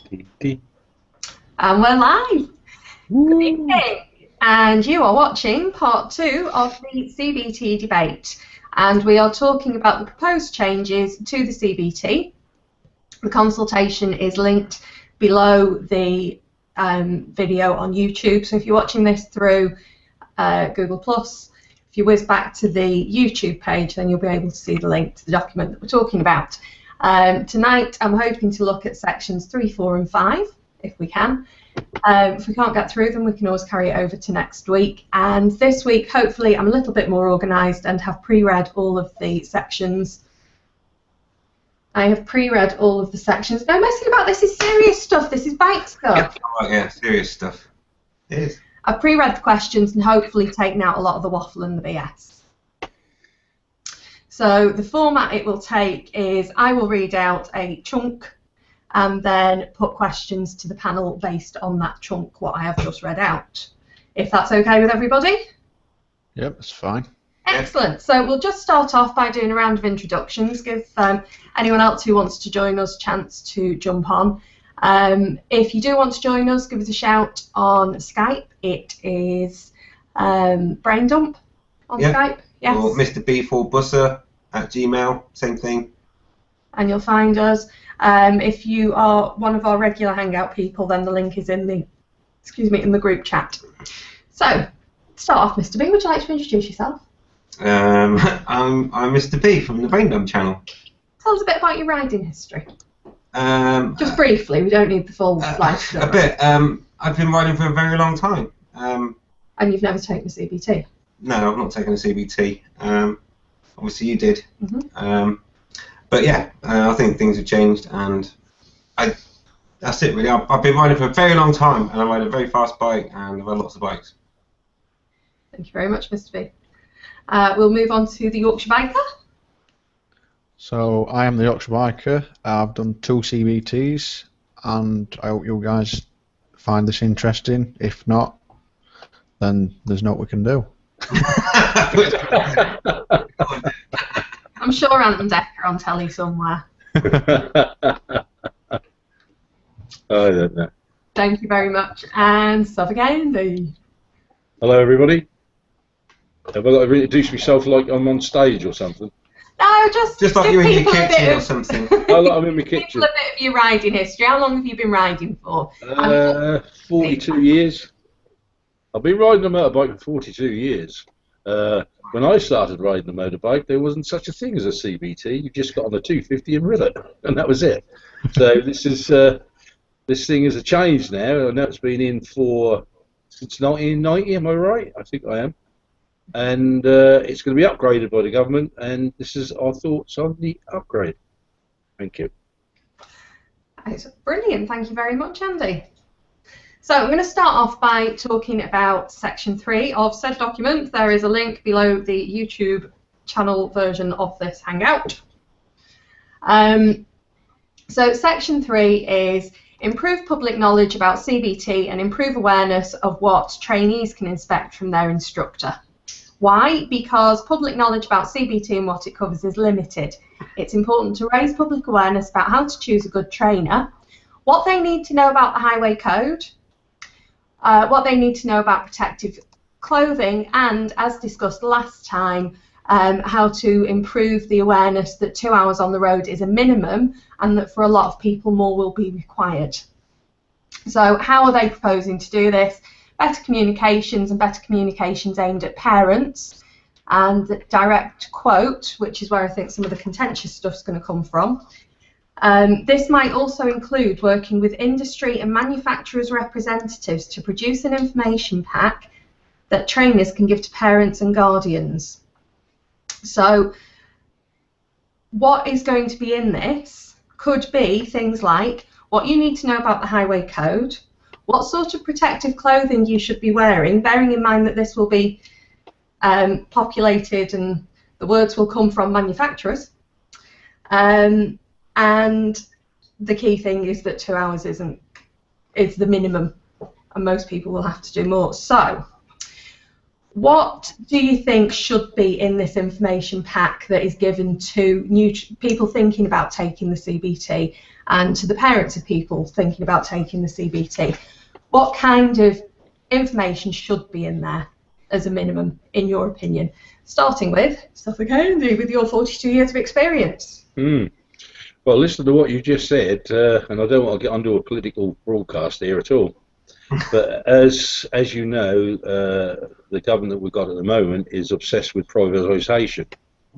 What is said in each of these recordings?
And we're live. Good evening. And you are watching part 2 of the CBT debate. And we are talking about the proposed changes to the CBT. The consultation is linked below the video on YouTube. So if you're watching this through Google+, if you whiz back to the YouTube page, then you'll be able to see the link to the document that we're talking about. Tonight I'm hoping to look at sections 3, 4 and 5, if we can. If we can't get through them, we can always carry it over to next week. And this week, hopefully, I'm a little bit more organised and have pre-read all of the sections. I have pre-read all of the sections. No messing about, this is serious stuff. This is bike stuff. Oh, yeah, serious stuff. It is. I've pre-read the questions and hopefully taken out a lot of the waffle and the BS. So the format it will take is I will read out a chunk and then put questions to the panel based on that chunk, what I have just read out. If that's okay with everybody? Yep, that's fine. Excellent. So we'll just start off by doing a round of introductions, give anyone else who wants to join us a chance to jump on. If you do want to join us, give us a shout on Skype. It is Brain Dump on Skype. Yes. Or Mr. B4Busser at Gmail, same thing. And you'll find us. If you are one of our regular Hangout people, then the link is in the in the group chat. So, start off, Mr. B. Would you like to introduce yourself? I'm Mr. B from the Brain Dump channel. Tell us a bit about your riding history. Just briefly. We don't need the full life story. A bit. I've been riding for a very long time. And you've never taken a CBT? No, I've not taken a CBT. Obviously, you did. Mm-hmm. But yeah, I think things have changed, and that's it really. I've been riding for a very long time, and I ride a very fast bike, and I've had lots of bikes. Thank you very much, Mr. B. We'll move on to the Yorkshire Biker. So I am the Yorkshire Biker. I've done 2 CBTs, and I hope you guys find this interesting. If not, then there's not what we can do. I'm sure Ant and Dec are on telly somewhere. I don't know. Thank you very much. And Suffolk Andy. Hello, everybody. Have I got to introduce myself like I'm on stage or something? No, just like you're in your kitchen or something. Oh, like I'm in my kitchen. People a bit of your riding history. How long have you been riding for? 42 years. I've been riding a motorbike for 42 years. When I started riding a motorbike, there wasn't such a thing as a CBT. You just got on the 250 and rid it, and that was it. So this thing is a change now, and that's been in since 1990. Am I right? I think I am. And it's going to be upgraded by the government, and this is our thoughts on the upgrade. Thank you. It's brilliant. Thank you very much, Andy. So I'm going to start off by talking about section 3 of said document. There is a link below the YouTube channel version of this Hangout. So section 3 is improve public knowledge about CBT and improve awareness of what trainees can expect from their instructor. Why? Because public knowledge about CBT and what it covers is limited. It's important to raise public awareness about how to choose a good trainer, what they need to know about the highway code, what they need to know about protective clothing, and, as discussed last time, how to improve the awareness that 2 hours on the road is a minimum and that for a lot of people more will be required. So how are they proposing to do this? Better communications, and better communications aimed at parents, and the direct quote, which is where I think some of the contentious stuff is going to come from. This might also include working with industry and manufacturers' representatives to produce an information pack that trainers can give to parents and guardians. So what is going to be in this could be things like what you need to know about the highway code, what sort of protective clothing you should be wearing, bearing in mind that this will be populated and the words will come from manufacturers. And the key thing is that 2 hours is the minimum, and most people will have to do more. So What do you think should be in this information pack that is given to new people thinking about taking the CBT and to the parents of people thinking about taking the CBT? What kind of information should be in there as a minimum, in your opinion? Starting with Suffolk Andy, with your 42 years of experience. Well, listen to what you just said, and I don't want to get onto a political broadcast here at all. But as you know, the government that we've got at the moment is obsessed with privatisation,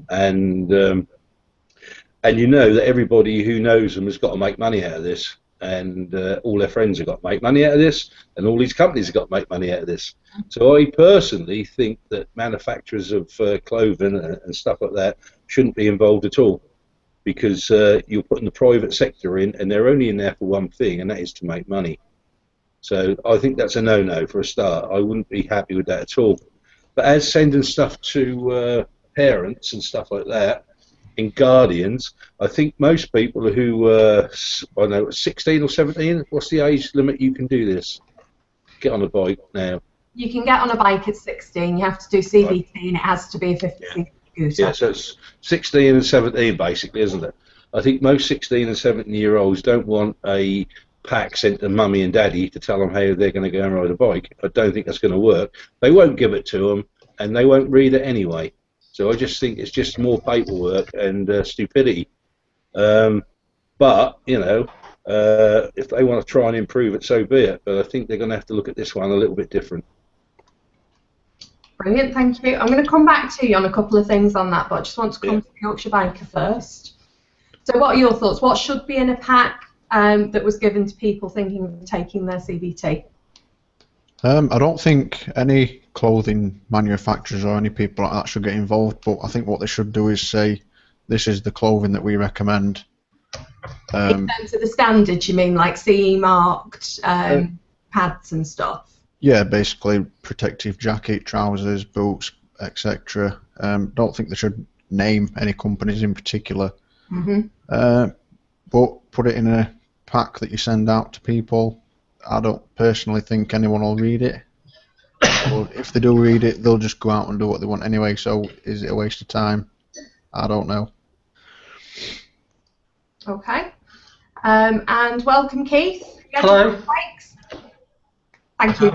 and you know that everybody who knows them has got to make money out of this, and all their friends have got to make money out of this, and all these companies have got to make money out of this. So I personally think that manufacturers of clothing and stuff like that shouldn't be involved at all, because you're putting the private sector in, and they're only in there for one thing, and that is to make money. So I think that's a no-no for a start. I wouldn't be happy with that at all. But as sending stuff to parents and stuff like that, and guardians, I think most people who, I don't know, 16 or 17, what's the age limit you can do this? Get on a bike now. You can get on a bike at 16, you have to do CBT, and it has to be a 50cc scooter. Yeah, so it's 16 and 17 basically, isn't it? I think most 16 and 17-year-olds don't want a pack sent to mummy and daddy to tell them how they're going to go and ride a bike. I don't think that's going to work. They won't give it to them, and they won't read it anyway. So I just think it's just more paperwork and stupidity. But, you know, if they want to try and improve it, so be it. But I think they're going to have to look at this one a little bit different. Brilliant, thank you. I'm going to come back to you on a couple of things on that, but I just want to come to the Yorkshire Biker first. So what are your thoughts? What should be in a pack that was given to people thinking of taking their CBT? I don't think any clothing manufacturers or any people like that should get involved, but I think what they should do is say, this is the clothing that we recommend. In terms of the standards, you mean, like CE marked pads and stuff? Yeah, basically protective jacket, trousers, boots, etc. Don't think they should name any companies in particular. But put it in a pack that you send out to people. I don't personally think anyone will read it. Or if they do read it, they'll just go out and do what they want anyway. So is it a waste of time? I don't know. Okay. And welcome, Keith. Hello. Thank you.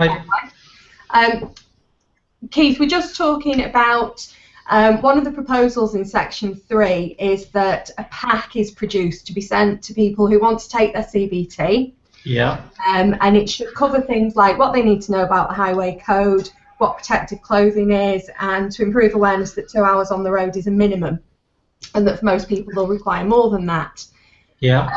Keith, we're just talking about one of the proposals in Section 3 is that a pack is produced to be sent to people who want to take their CBT. Yeah. And it should cover things like what they need to know about the highway code, what protective clothing is, and to improve awareness that 2 hours on the road is a minimum, and that for most people they'll require more than that. Yeah.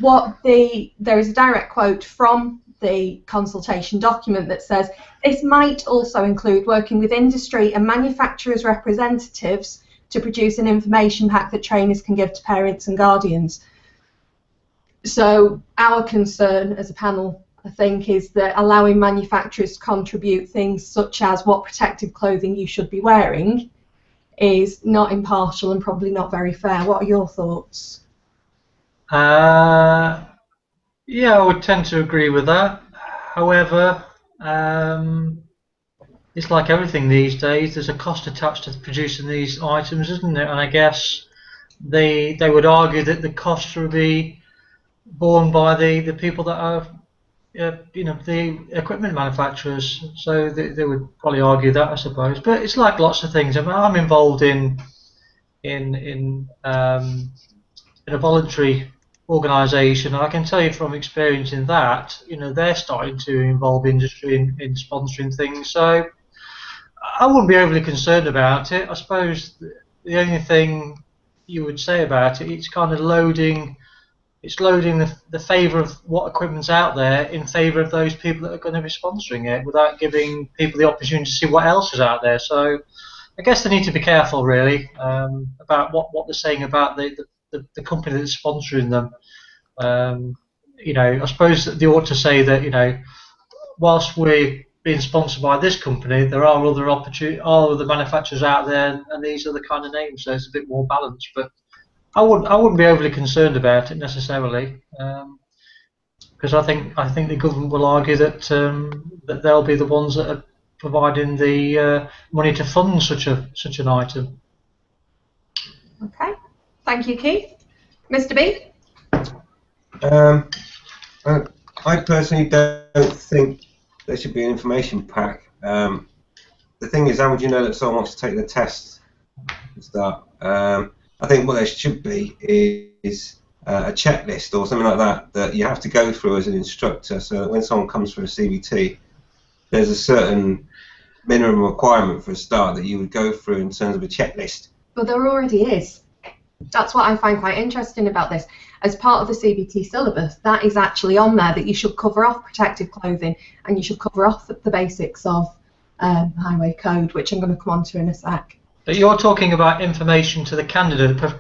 There is a direct quote from the consultation document that says, this might also include working with industry and manufacturers' representatives to produce an information pack that trainers can give to parents and guardians. So our concern as a panel, I think, is that allowing manufacturers to contribute things such as what protective clothing you should be wearing is not impartial and probably not very fair. What are your thoughts? Yeah, I would tend to agree with that. However, it's like everything these days, there's a cost attached to producing these items, isn't there? And I guess they would argue that the costs will be borne by the people that are, you know, the equipment manufacturers. So they would probably argue that, I suppose. But it's like lots of things. I mean, I'm involved in a voluntary organisation, and I can tell you from experience in that, you know, they're starting to involve industry in sponsoring things. So I wouldn't be overly concerned about it. I suppose the only thing you would say about it, it's kind of loading the favour of what equipment's out there in favour of those people that are going to be sponsoring it, without giving people the opportunity to see what else is out there. So I guess they need to be careful, really, about what they're saying about the company that's sponsoring them. You know, I suppose they ought to say that, you know, whilst we're being sponsored by this company, there are other manufacturers out there, and these are the kind of names, so it's a bit more balanced. But I wouldn't be overly concerned about it necessarily, because I think the government will argue that that they'll be the ones that are providing the money to fund such an item. Okay, thank you, Keith. Mr. B? I personally don't think there should be an information pack. The thing is, how would you know that someone wants to take the test to start? I think what there should be is a checklist or something like that that you have to go through as an instructor, so that when someone comes for a CBT, there's a certain minimum requirement for a start that you would go through in terms of a checklist. But there already is. That's what I find quite interesting about this. As part of the CBT syllabus, that is actually on there, that you should cover off protective clothing and you should cover off the basics of highway code, which I'm going to come on to in a sec. But you're talking about information to the candidate, the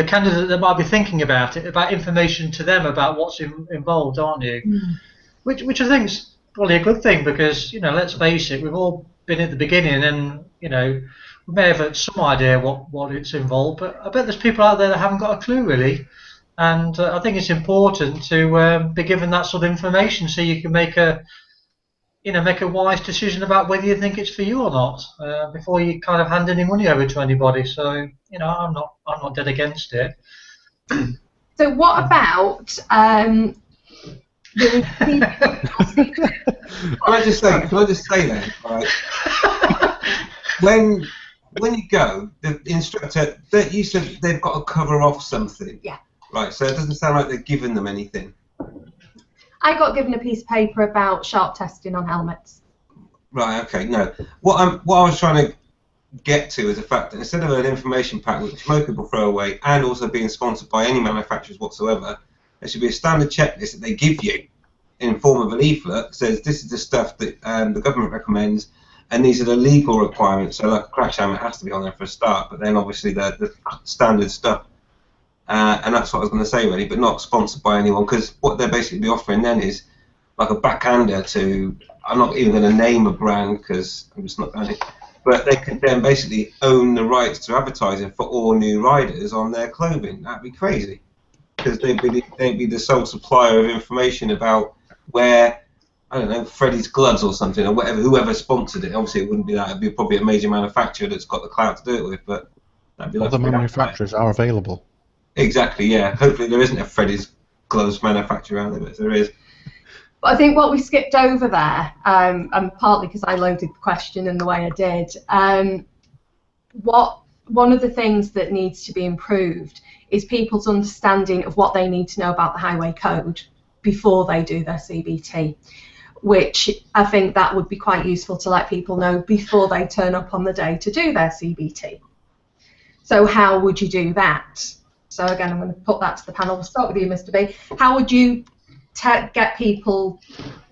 candidate that might be thinking about it, about information to them about what's involved, aren't you? Mm. Which I think is probably a good thing, because, let's face it, we've all been at the beginning, and we may have had some idea what it's involved, but I bet there's people out there that haven't got a clue really, and I think it's important to be given that sort of information so you can make a wise decision about whether you think it's for you or not before you kind of hand any money over to anybody. So I'm not dead against it. So what about Can I just say then, right? When you go, the instructor, you said they've got to cover off something. Yeah. Right, so it doesn't sound like they're giving them anything. I got given a piece of paper about sharp testing on helmets. Right, okay, no. What I was trying to get to is the fact that instead of an information pack which most people throw away, and also being sponsored by any manufacturers whatsoever, there should be a standard checklist that they give you in form of a leaflet that says this is the stuff that the government recommends, and these are the legal requirements. So like a crash helmet has to be on there for a start, but then obviously the standard stuff. And that's what I was going to say really, but not sponsored by anyone, because what they're basically offering then is like a backhander to, I'm not even going to name a brand because I'm just not going to, but they could then basically own the rights to advertising for all new riders on their clothing. That'd be crazy, because they'd be the sole supplier of information about where, I don't know, Freddie's gloves or something, or whatever, whoever sponsored it. Obviously it wouldn't be that, it'd be probably a major manufacturer that's got the clout to do it with, but that'd be like other manufacturers are available. Exactly, yeah. Hopefully there isn't a Freddie's gloves manufacturer out there, but if there is. But I think what we skipped over there, and partly because I loaded the question in the way I did, one of the things that needs to be improved is people's understanding of what they need to know about the highway code before they do their CBT, which I think that would be quite useful to let people know before they turn up on the day to do their CBT. So how would you do that? So again, I'm going to put that to the panel. We'll start with you, Mr. B. How would you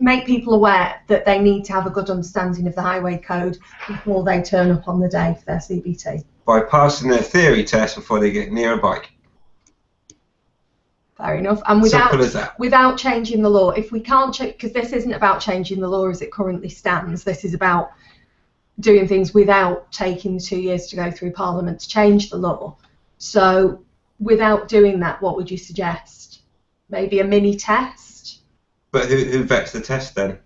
make people aware that they need to have a good understanding of the highway code before they turn up on the day for their CBT? By passing their theory test before they get near a bike. Fair enough. And without changing the law, if we can't change, because this isn't about changing the law as it currently stands, this is about doing things without taking 2 years to go through Parliament to change the law. So without doing that, what would you suggest? Maybe a mini test? But who vets the test then?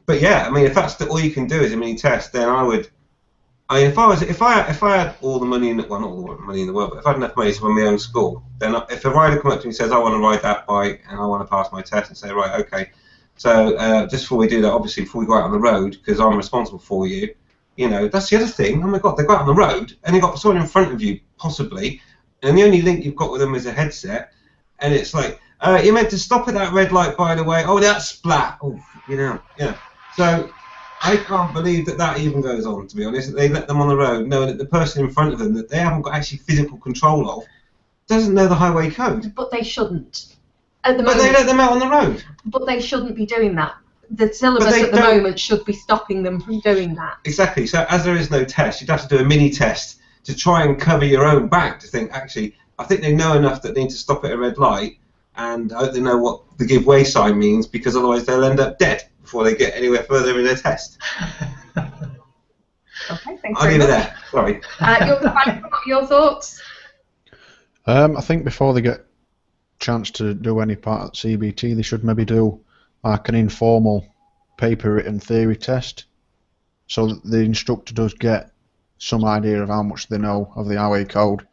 But yeah, I mean, if that's all you can do is a mini test, then I would. I mean, if I had all the money in the, well, not all the money in the world, but if I had enough money to run my own school, then if a rider comes up to me and says I want to ride that bike and I want to pass my test, and say right, okay, so just before we do that, obviously before we go out on the road, because I'm responsible for you, that's the other thing. Oh my God, they go out on the road and they've got someone in front of you possibly. And the only link you've got with them is a headset, and it's like, you're meant to stop at that red light, by the way. Oh, that's splat. Oh, yeah. So I can't believe that even goes on, to be honest. They let them on the road knowing that the person in front of them that they haven't got actually physical control of doesn't know the highway code. But they shouldn't. At the moment, but they let them out on the road. But they shouldn't be doing that. The syllabus at the moment should be stopping them from doing that. Exactly. So as there is no test, you'd have to do a mini test to try and cover your own back, to think, actually, I think they know enough that they need to stop at a red light, and I hope they know what the give way sign means, because otherwise they'll end up dead before they get anywhere further in their test. Okay, thanks. I'll leave it there. Sorry. Your thoughts? I think before they get a chance to do any part of CBT, they should maybe do like an informal paper written theory test, so that the instructor does get some idea of how much they know of the highway code.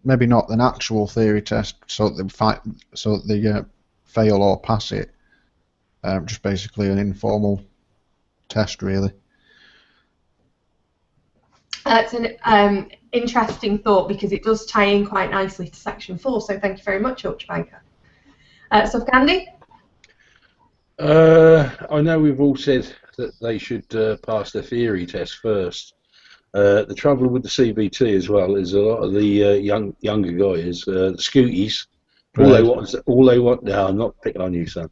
Maybe not an actual theory test, so that they fail or pass it. Just basically an informal test, really. That's an interesting thought, because it does tie in quite nicely to section 4. So thank you very much, Ultrabanker. So Candy? I know we've all said that they should pass the theory test first. The trouble with the CBT as well is a lot of the younger guys, the scooties, all they want. No, I'm not picking on you, son.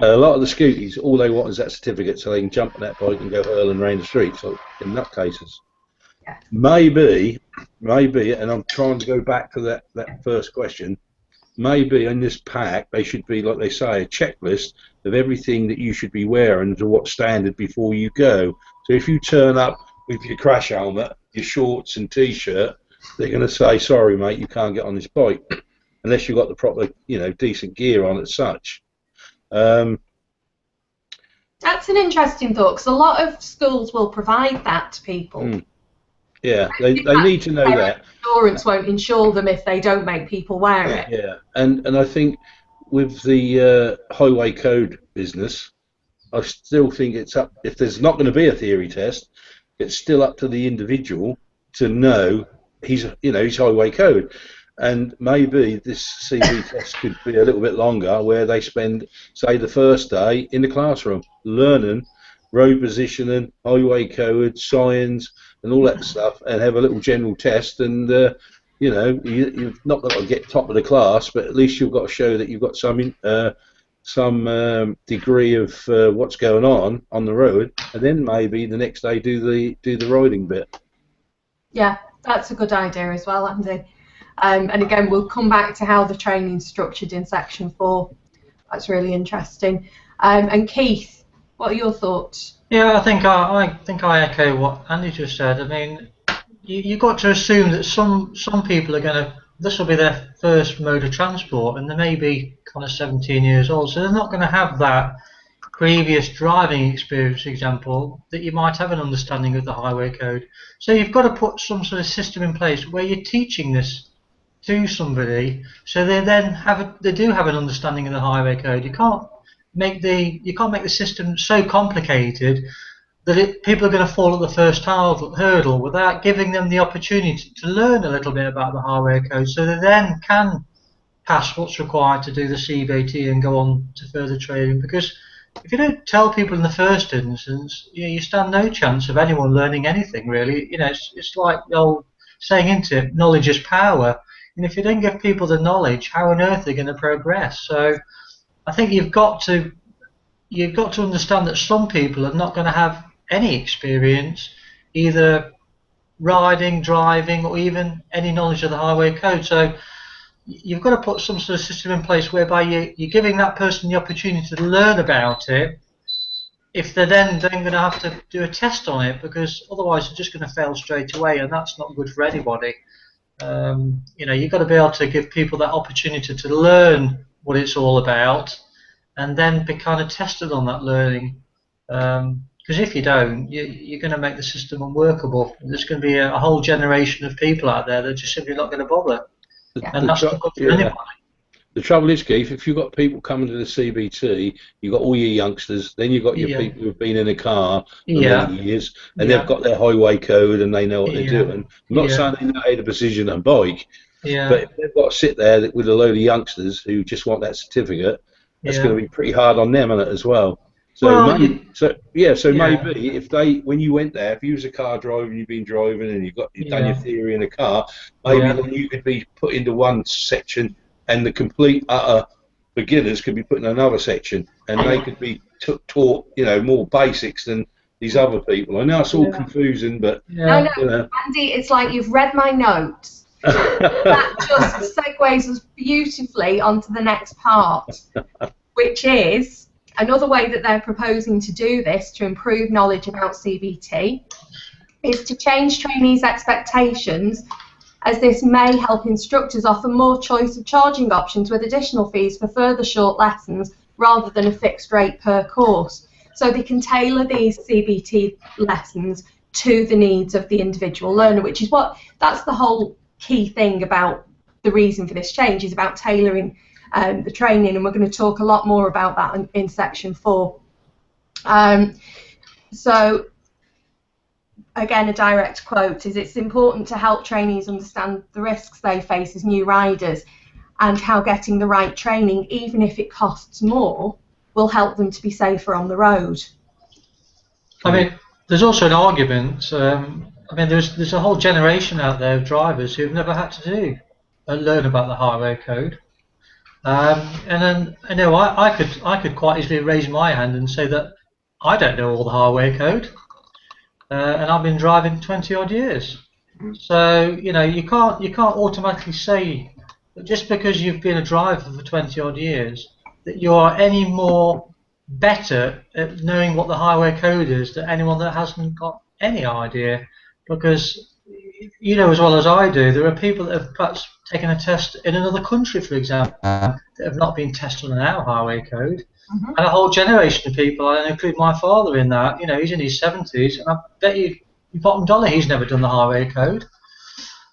A lot of the scooties, all they want is that certificate so they can jump on that bike and go hurling around the street. So in nutcases. Yeah. Maybe, and I'm trying to go back to that first question. Maybe in this pack they should be, like they say, a checklist of everything that you should be wearing to what standard before you go. So if you turn up with your crash helmet, your shorts and t-shirt, they're going to say, sorry mate, you can't get on this bike unless you've got the proper, decent gear on as such. That's an interesting thought, because a lot of schools will provide that to people. Yeah, they need to know that. Insurance won't insure them if they don't make people wear it. Yeah, and I think with the highway code business, I still think it's up. If there's not going to be a theory test, it's still up to the individual to know his highway code. And maybe this CV test could be a little bit longer, where they spend, say, the first day in the classroom learning road positioning, highway code, signs, and all that stuff, and have a little general test. And you've not got to get top of the class, but at least you've got to show that you've got some degree of what's going on the road, and then maybe the next day do the riding bit. Yeah, that's a good idea as well, Andy. And again, we'll come back to how the training's structured in section 4. That's really interesting. And Keith, what are your thoughts? Yeah, I think I echo what Andy just said. I mean, you've got to assume that some people are going to, this will be their first mode of transport, and they may be kind of 17 years old, so they're not going to have that previous driving experience, for example, that you might have an understanding of the highway code. So you've got to put some sort of system in place where you're teaching this to somebody, so they then do have an understanding of the highway code. You can't make the system so complicated that people are going to fall at the first hurdle without giving them the opportunity to learn a little bit about the highway code, so they then can pass what's required to do the CBT and go on to further training. Because if you don't tell people in the first instance, you stand no chance of anyone learning anything, really. It's like the old saying, isn't it? Knowledge is power. And if you don't give people the knowledge, how on earth are they going to progress? So I think you've got to understand that some people are not going to have any experience, either riding, driving, or even any knowledge of the highway code. So you've got to put some sort of system in place whereby you're giving that person the opportunity to learn about it, if they're then going to have to do a test on it, because otherwise they're just going to fail straight away, and that's not good for anybody. You've got to be able to give people that opportunity to learn what it's all about, and then be kind of tested on that learning. Because if you don't, you're going to make the system unworkable. There's going to be a whole generation of people out there that are just simply not going to bother. And that's not good for anybody. The trouble is, Keith, if you've got people coming to the CBT, you've got all your youngsters, then you've got your people who've been in a car for many years, and they've got their highway code and they know what they're doing. I'm not saying they know how to position a bike, but if they've got to sit there with a load of youngsters who just want that certificate, that's going to be pretty hard on them, isn't it, as well? So, maybe if when you went there, if you was a car driver and you've been driving and you've done your theory in a car, maybe then you could be put into one section, and the complete utter beginners could be put in another section, and they could be taught, more basics than these other people. I know it's all confusing, but no, Andy, it's like you've read my notes. That just segues us beautifully onto the next part, which is another way that they're proposing to do this to improve knowledge about CBT is to change trainees' expectations, as this may help instructors offer more choice of charging options with additional fees for further short lessons rather than a fixed rate per course. So they can tailor these CBT lessons to the needs of the individual learner, which is that's the whole key thing about the reason for this change, is about tailoring the training, and we're going to talk a lot more about that in section 4. So again, a direct quote is, "It's important to help trainees understand the risks they face as new riders and how getting the right training, even if it costs more, will help them to be safer on the road." I mean, there's also an argument. I mean, there's a whole generation out there of drivers who've never had to learn about the highway code. And then, you know, I could quite easily raise my hand and say that I don't know all the highway code, and I've been driving 20 odd years. So, you know, you can't automatically say that just because you've been a driver for 20 odd years that you are any more better at knowing what the highway code is than anyone that hasn't got any idea. Because you know as well as I do, there are people that have perhaps taken a test in another country, for example, that have not been tested on our highway code. And a whole generation of people, I include my father in that, you know, he's in his 70s, and I bet you bottom dollar he's never done the highway code.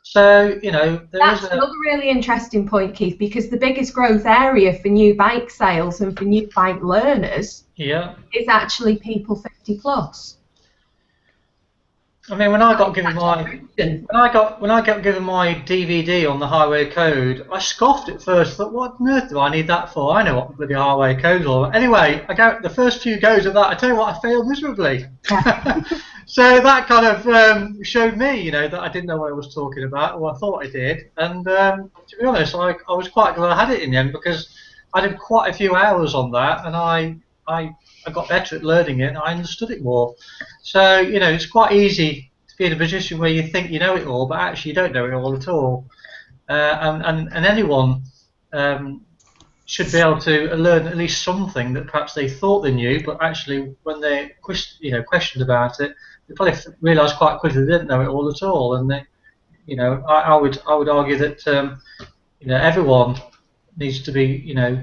So, you know, that's another really interesting point, Keith, because the biggest growth area for new bike sales and for new bike learners is actually people 50 plus. I mean, when I got given my DVD on the highway code, I scoffed at first. Thought, what on earth do I need that for? I know what the bloody highway code's all about. Anyway, I got the first few goes of that. I tell you what, I failed miserably. Yeah. So that kind of showed me, you know, that I didn't know what I was talking about, or I thought I did. And to be honest, I was quite glad I had it in the end, because I did quite a few hours on that, and I got better at learning it, and I understood it more. So, you know, it's quite easy to be in a position where you think you know it all, but actually you don't know it all at all. And anyone should be able to learn at least something that perhaps they thought they knew, but actually when they questioned about it, they probably realised quite quickly they didn't know it all at all. And they, you know, I would argue that you know, everyone needs to be, you know,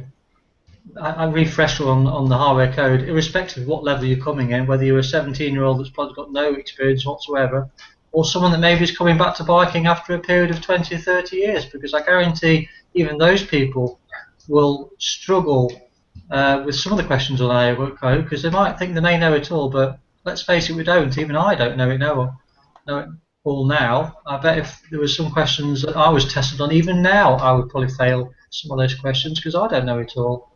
a refresher on the highway code, irrespective of what level you're coming in, whether you're a 17-year-old that's probably got no experience whatsoever, or someone that maybe is coming back to biking after a period of 20 or 30 years, because I guarantee even those people will struggle with some of the questions on highway code, because they might think they may know it all, but let's face it, we don't. Even I don't know it all now. I bet if there were some questions that I was tested on, even now I would probably fail some of those questions because I don't know it all.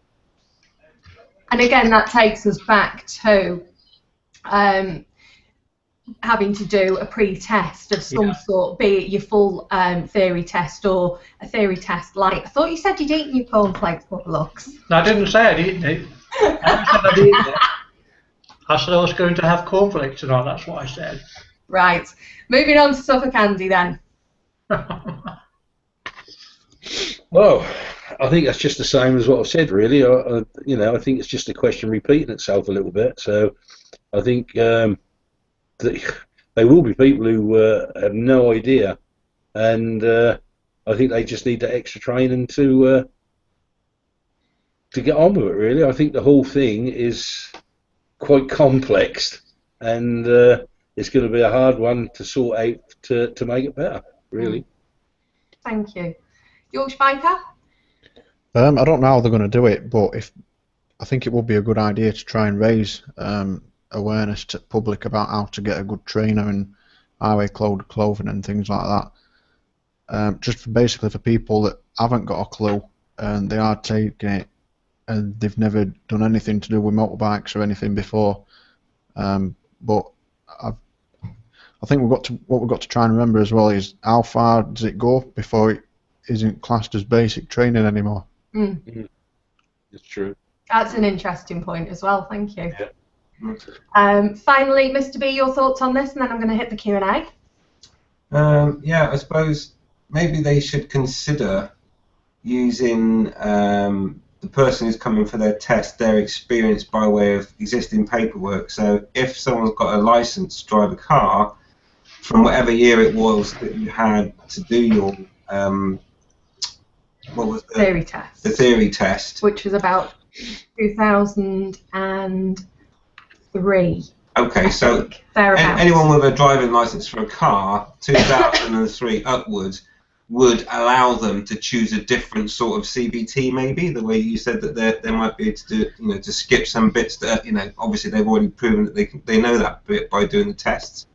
And again, that takes us back to having to do a pre-test of some sort, be it your full theory test or a theory test light. I thought you said you'd eaten your cornflakes, but looks. No, I didn't say I'd eaten it. I said I was going to have cornflakes tonight, that's what I said. Right. Moving on to Suffolk Andy then. Well, I think that's just the same as what I've said, really. You know, I think it's just a question repeating itself a little bit. So I think that there will be people who have no idea, and I think they just need that extra training to get on with it, really. I think the whole thing is quite complex, and it's going to be a hard one to sort out to make it better, really. Thank you. Yorkshire Biker? I don't know how they're going to do it, but I think it would be a good idea to try and raise awareness to public about how to get a good trainer and highway code clothing and things like that. Just basically for people that haven't got a clue and they are taking it and they've never done anything to do with motorbikes or anything before. But I think what we've got to try and remember as well is how far does it go before it isn't classed as basic training anymore. It's true. That's an interesting point as well, thank you. Yeah. Finally, Mr. B, your thoughts on this, and then I'm going to hit the Q&A. Yeah, I suppose maybe they should consider using the person who's coming for their test, their experience by way of existing paperwork. So if someone's got a license to drive a car, from whatever year it was that you had to do your what was theory test. The theory test, which was about 2003. Okay, so anyone with a driving license for a car, 2003 upwards, would allow them to choose a different sort of CBT, maybe the way you said that they might be able to do, to skip some bits that, obviously they've already proven that they know that bit by doing the tests.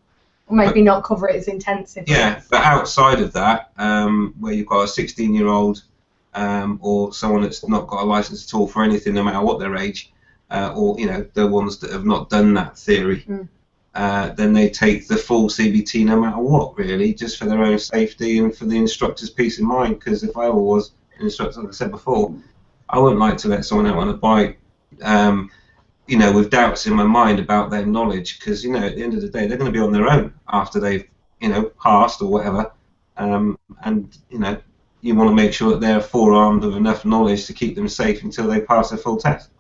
Or maybe not cover it as intensively. Yeah, but outside of that, where you've got a 16-year-old or someone that's not got a license at all for anything, no matter what their age, or the ones that have not done that theory, then they take the full CBT no matter what, really, just for their own safety and for the instructor's peace of mind. Because if I ever was an instructor, like I said before, I wouldn't like to let someone out on a bike, with doubts in my mind about their knowledge, because at the end of the day, they're going to be on their own after they've passed or whatever, and you want to make sure that they're forearmed with enough knowledge to keep them safe until they pass their full test.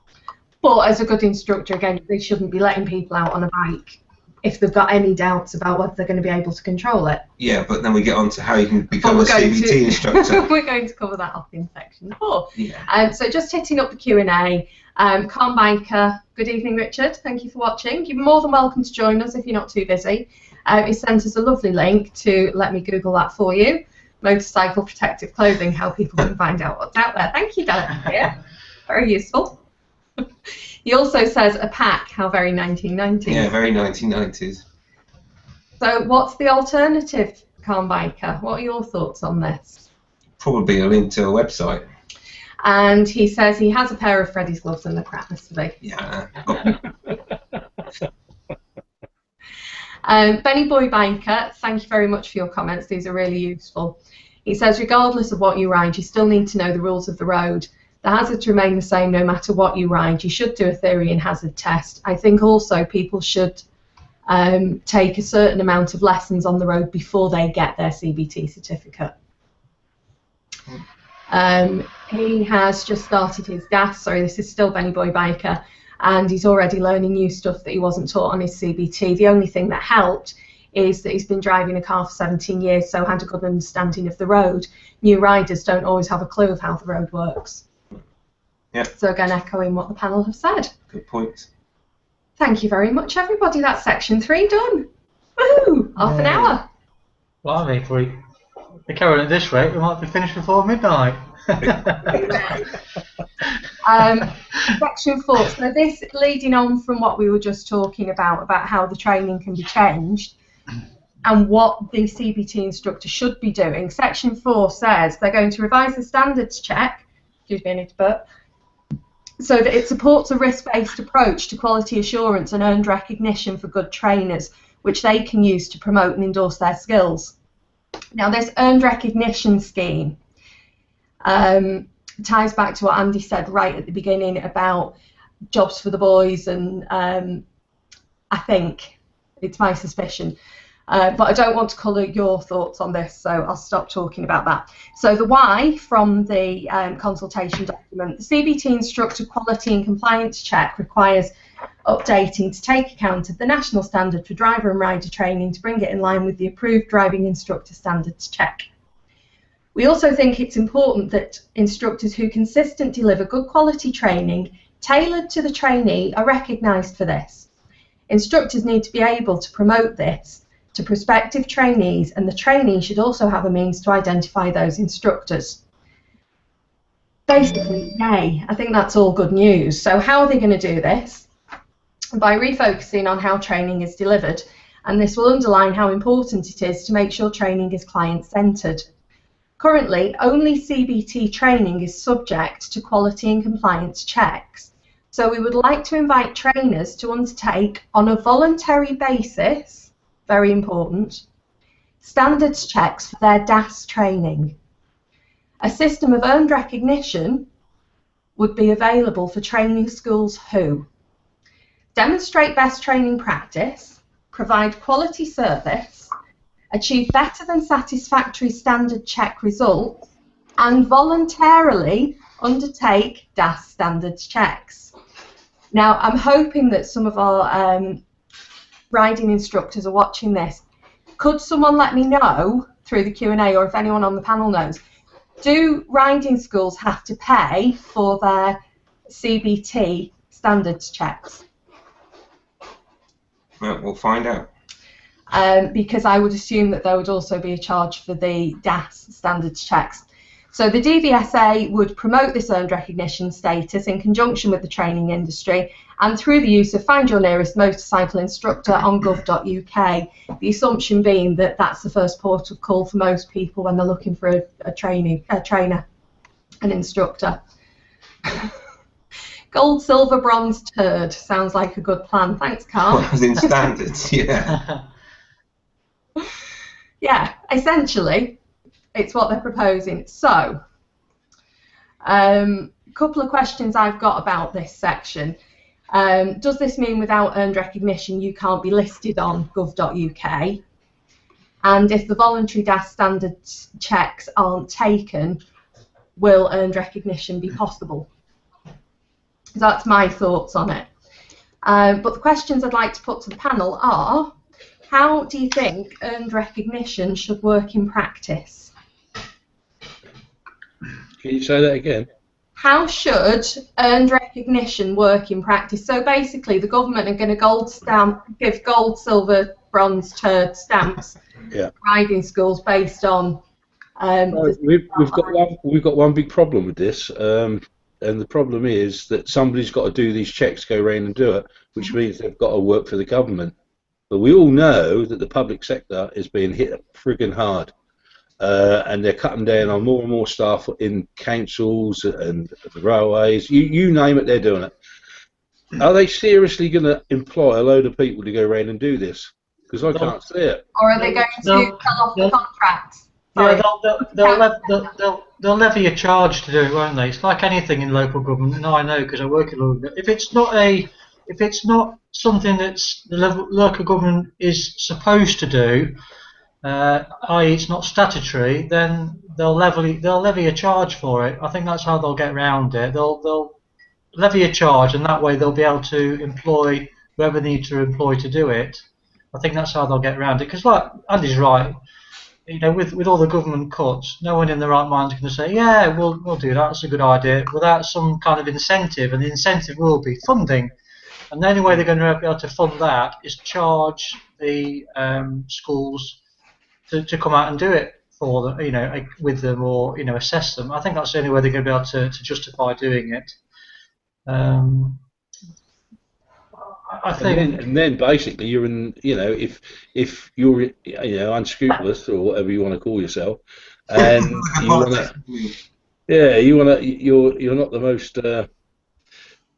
But as a good instructor, again, they shouldn't be letting people out on a bike if they've got any doubts about whether they're going to be able to control it. Yeah, but then we get on to how you can become a CBT instructor. We're going to cover that off in section 4. Yeah. So just hitting up the Q&A. Calm Biker, good evening, Richard. Thank you for watching. You're more than welcome to join us if you're not too busy. He sent us a lovely link to, let me Google that for you, motorcycle protective clothing, how people can find out what's out there. Thank you, Dan. Yeah, very useful. He also says a pack, how very 1990s. Yeah, very 1990s. So what's the alternative, Calm Biker? What are your thoughts on this? Probably a link to a website. And he says he has a pair of Freddy's gloves and they're crap, Mr. B. Yeah. Benny Boy Biker, thank you very much for your comments. These are really useful. He says, regardless of what you ride, you still need to know the rules of the road. The hazards remain the same no matter what you ride. You should do a theory and hazard test. I think also people should take a certain amount of lessons on the road before they get their CBT certificate. He has just started his DAS, sorry, this is still Benny Boy Biker, and he's already learning new stuff that he wasn't taught on his CBT. The only thing that helped is that he's been driving a car for 17 years, so had a good understanding of the road. New riders don't always have a clue of how the road works. Yeah. So again, echoing what the panel have said. Good point. Thank you very much, everybody. That's section 3 done. Woohoo! Half an hour. Well, I mean, if we carry on at this rate, we might be finished before midnight. Section 4. So this, leading on from what we were just talking about how the training can be changed and what the CBT instructor should be doing. Section 4 says they're going to revise the standards check. Excuse me, I need to burp. So that it supports a risk-based approach to quality assurance and earned recognition for good trainers, which they can use to promote and endorse their skills. Now, this earned recognition scheme ties back to what Andy said right at the beginning about jobs for the boys, and I think it's my suspicion. But I don't want to colour your thoughts on this, so I'll stop talking about that. So the why from the consultation document, the CBT instructor quality and compliance check requires updating to take account of the national standard for driver and rider training to bring it in line with the approved driving instructor standards check. We also think it's important that instructors who consistently deliver good quality training tailored to the trainee are recognised for this. Instructors need to be able to promote this to prospective trainees, and the trainee should also have a means to identify those instructors. Basically, yay, I think that's all good news. So how are they going to do this? By refocusing on how training is delivered, and this will underline how important it is to make sure training is client-centred. Currently, only CBT training is subject to quality and compliance checks. So we would like to invite trainers to undertake, on a voluntary basis, very important, standards checks for their DAS training. A system of earned recognition would be available for training schools who demonstrate best training practice, provide quality service, achieve better than satisfactory standard check results, and voluntarily undertake DAS standards checks. Now, I'm hoping that some of our riding instructors are watching this. Could someone let me know through the Q&A, or if anyone on the panel knows, do riding schools have to pay for their CBT standards checks? Well, we'll find out. Because I would assume that there would also be a charge for the DAS standards checks. So the DVSA would promote this earned recognition status in conjunction with the training industry and through the use of Find Your Nearest Motorcycle Instructor on gov.uk, the assumption being that that's the first port of call for most people when they're looking for a trainer, an instructor. Gold, silver, bronze, turd. Sounds like a good plan. Thanks, Carl. Well, as in standards, yeah. Yeah, essentially, it's what they're proposing. So, couple of questions I've got about this section. Does this mean without earned recognition you can't be listed on gov.uk? And if the voluntary DAS standards checks aren't taken, will earned recognition be possible? That's my thoughts on it. But the questions I'd like to put to the panel are, how do you think earned recognition should work in practice? Can you say that again? How should earned recognition work in practice? So basically, the government are going to give gold, silver, bronze, turd stamps Yeah. driving schools based on. We've got one big problem with this, and the problem is that somebody's got to do these checks, go around and do it, which means they've got to work for the government. But we all know that the public sector is being hit friggin' hard, and they're cutting down on more and more staff in councils and the railways. You name it, they're doing it. Are they seriously going to employ a load of people to go around and do this? Because I can't see it. Or are they going to cut off the contracts? Yeah, they'll levy a charge to do it, won't they? It's like anything in local government. No, I know because I work in local government. If it's not something that's the local government is supposed to do, i.e., it's not statutory, then they'll levy a charge for it. I think that's how they'll get around it. They'll levy a charge, and that way they'll be able to employ whoever they need to employ to do it. I think that's how they'll get around it. Because, like Andy's right, you know, with all the government cuts, no one in their right mind is going to say, yeah, we'll do that. That's a good idea, without some kind of incentive, and the incentive will be funding. And the only way they're going to be able to fund that is charge the schools to come out and do it for them, you know, with them, or, you know, assess them. I think that's the only way they're going to be able to justify doing it. I think. And then basically you're in, you know, if you're, you know, unscrupulous or whatever you want to call yourself, and you want to, yeah, you're not the most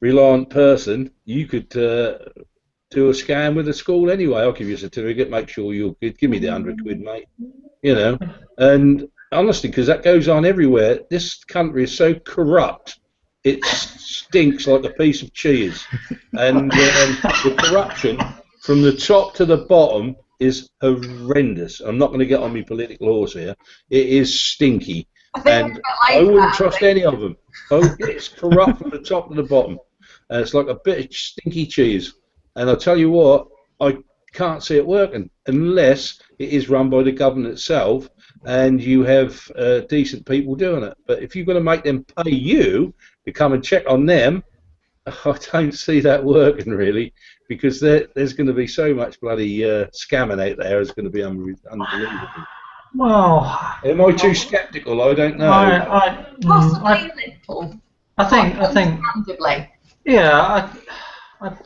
reliant person, you could do a scam with a school anyway. I'll give you a certificate, make sure you're good, give me the 100 quid, mate, you know. And honestly, because that goes on everywhere, this country is so corrupt, it stinks like a piece of cheese. And the corruption from the top to the bottom is horrendous. I'm not going to get on my political horse here. It is stinky, and I wouldn't trust any of them. Oh, it's corrupt from the top to the bottom. And it's like a bit of stinky cheese. And I'll tell you what, I can't see it working unless it is run by the government itself and you have decent people doing it. But if you're going to make them pay you to come and check on them, I don't see that working really, because there's going to be so much bloody scamming out there. It's going to be unbelievable. Well, am I too sceptical? I don't know. Possibly a little. I think. Understandably. Yeah,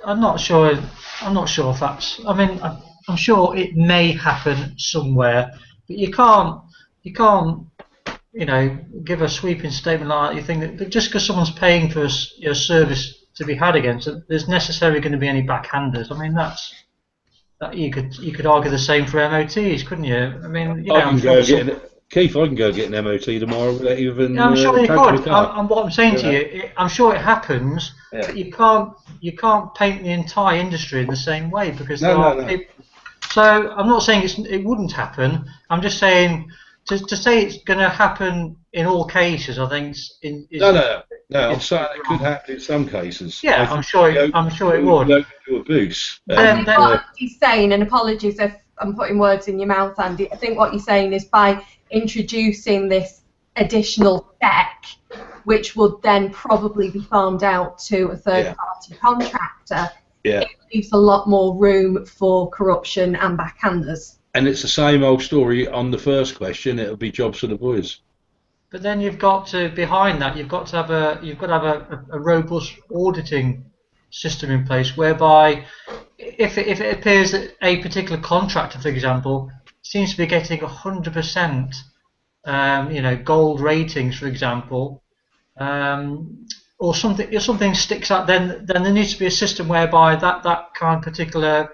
I'm not sure. I'm not sure if that's. I mean, I'm sure it may happen somewhere, but you can't. You know, give a sweeping statement like that. You think that just because someone's paying for a service to be had against it, there's necessarily going to be any backhanders. I mean, that you could argue the same for MOTs, couldn't you? I mean, you know, Keith, I can go get an MOT tomorrow without even. I'm sure you could. And what I'm saying to you, I'm sure it happens, but you can't paint the entire industry in the same way, because there are people. So I'm not saying it wouldn't happen. I'm just saying to say it's going to happen in all cases, I think No. I'm saying it could happen in some cases. Yeah, I'm sure it would. Do a boost. I think what Andy's saying, and apologies if I'm putting words in your mouth, Andy, I think what you're saying is by introducing this additional check, which would then probably be farmed out to a third-party contractor, it leaves a lot more room for corruption and backhanders. And it's the same old story on the first question. It'll be jobs for the boys. But then you've got to, behind that, you've got to have a robust auditing system in place, whereby if it appears that a particular contractor, for example, seems to be getting 100%, gold ratings, for example, or something sticks out, then there needs to be a system whereby that kind of particular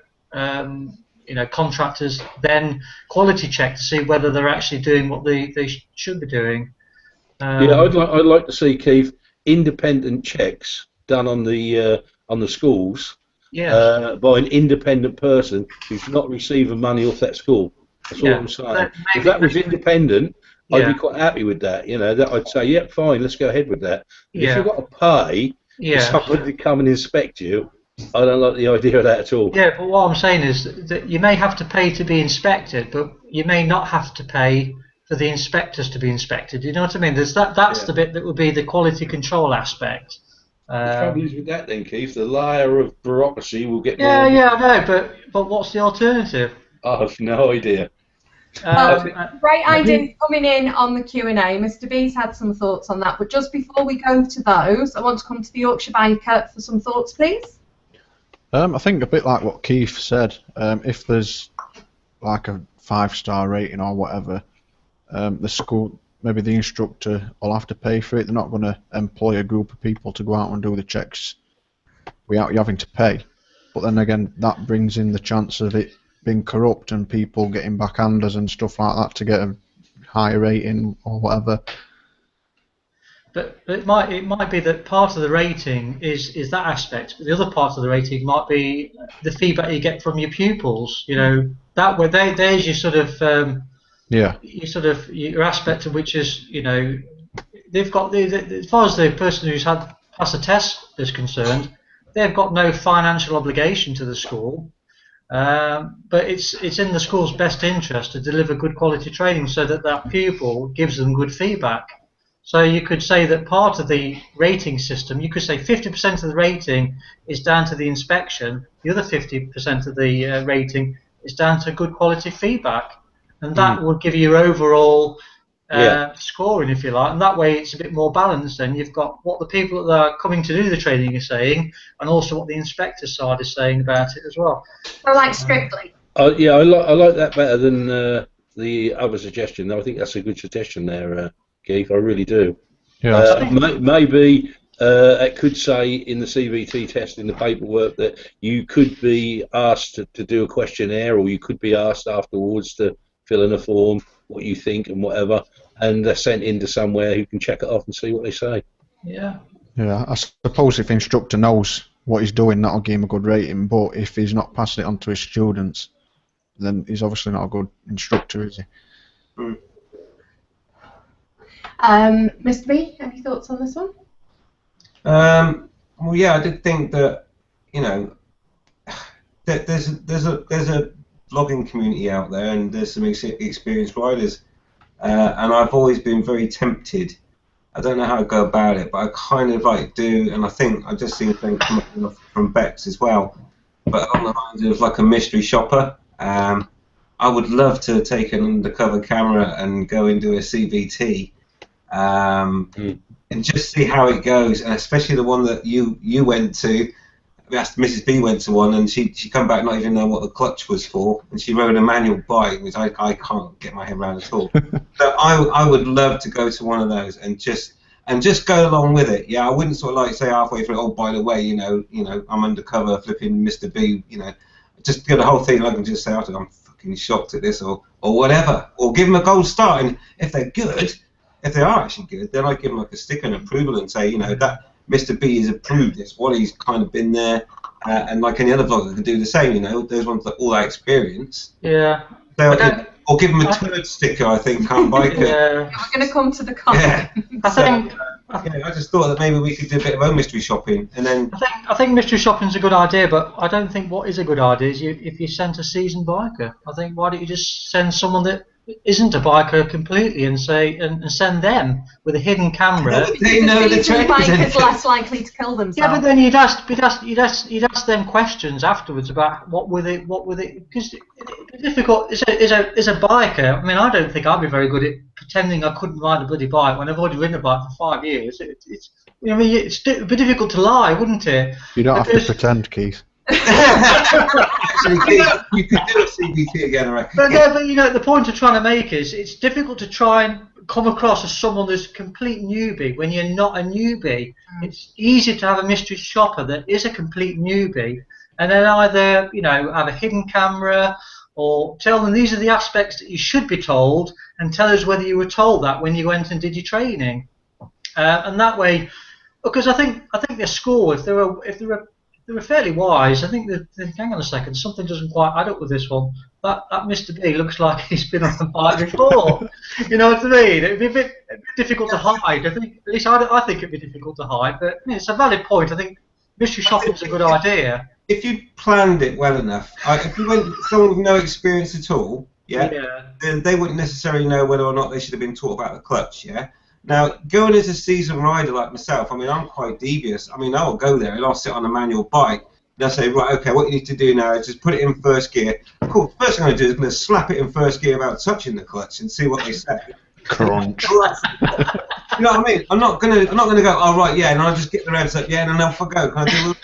contractors then quality check to see whether they're actually doing what they should be doing. I'd like to see, Keith, independent checks done on the schools by an independent person who's not receiving money off that school. That's all I'm saying. If that was independent, I'd be quite happy with that. That I'd say, yeah, fine, let's go ahead with that. But if you've got to pay for somebody to come and inspect you, I don't like the idea of that at all. Yeah, but what I'm saying is that you may have to pay to be inspected, but you may not have to pay for the inspectors to be inspected. You know what I mean? That's the bit that would be the quality control aspect. The trouble is with that then, Keith, the layer of bureaucracy will get more... Yeah, I know, but what's the alternative? I have no idea. Great ideas coming in on the Q&A. Mr. B's had some thoughts on that, but just before we go to those, I want to come to the Yorkshire Banker for some thoughts, please. I think a bit like what Keith said, if there's like a 5-star rating or whatever, the school, maybe the instructor will have to pay for it. They're not going to employ a group of people to go out and do the checks without you having to pay. But then again, that brings in the chance of it being corrupt and people getting backhanders and stuff like that to get a higher rating or whatever. But it might be that part of the rating is that aspect, but the other part of the rating might be the feedback you get from your pupils. That way there's your sort of your aspect of which is they've got as far as the person who's had passed a test is concerned, they've got no financial obligation to the school, but it's in the school's best interest to deliver good quality training so that pupil gives them good feedback. So you could say that part of the rating system, you could say 50% of the rating is down to the inspection, the other 50% of the rating is down to good quality feedback. And that would give you your overall scoring, if you like, and that way it's a bit more balanced. Then you've got what the people that are coming to do the training are saying, and also what the inspector side is saying about it as well. So, like strictly. I like that better than the other suggestion. I think that's a good suggestion there, Keith. I really do. Yeah. Maybe it could say in the CBT test in the paperwork that you could be asked to do a questionnaire, or you could be asked afterwards to fill in a form, what you think and whatever, and they're sent into somewhere who can check it off and see what they say. Yeah. Yeah, I suppose if the instructor knows what he's doing, that'll give him a good rating, but if he's not passing it on to his students, then he's obviously not a good instructor, is he? Mr. B, any thoughts on this one? Well, yeah, I did think that, there's a blogging community out there, and there's some experienced riders, and I've always been very tempted. I don't know how to go about it, but I kind of do, and I think I've just seen things come up from Bex as well, but on the lines of like a mystery shopper. I would love to take an undercover camera and go into a CBT and just see how it goes, and especially the one that you went to. Mrs. B went to one, and she come back not even knowing what the clutch was for, and she rode a manual bike, which I can't get my head around at all. So I would love to go to one of those and just go along with it. Yeah, I wouldn't sort of say halfway through, oh, by the way, I'm undercover flipping Mr. B, just get the whole thing. I can just say after, I'm fucking shocked at this, or whatever, or give them a gold star, and if they're good, if they are actually good, then I give them like a sticker and approval and say, that Mr. B has approved this, what he's kind of been there, and like any other vlogger can do the same, those ones that all that experience. Yeah. So, or give them a turd sticker, I think, can't bike it. Yeah. We're going to come to the comment. Yeah. I just thought that maybe we could do a bit of own mystery shopping, and then. I think mystery shopping's a good idea, but I don't think what is a good idea is if you send a seasoned biker. I think why don't you just send someone that isn't a biker completely and say and send them with a hidden camera. They know the training bikers less likely to kill themselves. Yeah, but then you'd ask them questions afterwards about what were they because it's difficult. As a biker, I mean, I don't think I'd be very good at pretending I couldn't ride a bloody bike when I've already ridden a bike for 5 years. It's I mean, it'd be difficult to lie, wouldn't it? You don't have to pretend, Keith. Actually, you could do a CBT again, right? But the point I'm trying to make is it's difficult to try and come across as someone that's a complete newbie when you're not a newbie. It's easy to have a mystery shopper that is a complete newbie, and then either have a hidden camera or tell them these are the aspects that you should be told, and tell us whether you were told that when you went and did your training, and that way. Because I think the school, if they were fairly wise, I think that hang on a second, something doesn't quite add up with this one. That Mr. B looks like he's been on the bike before. You know what I mean? It'd be a bit difficult to hide. I think, at least I think it'd be difficult to hide. But it's a valid point. I think mystery shopping is a good idea. If you planned it well enough, if you went with someone with no experience at all, then they wouldn't necessarily know whether or not they should have been taught about the clutch, yeah. Now, going as a seasoned rider like myself, I mean, I'm quite devious. I mean, I'll go there and I'll sit on a manual bike and I'll say, right, okay, what you need to do now is just put it in first gear. Cool, first thing I'm going to do is I'm going to slap it in first gear without touching the clutch and see what they say. Crunch. You know what I mean? I'm not gonna go, oh, right, yeah, and I'll just get the revs up, yeah, and then off I go. Can I do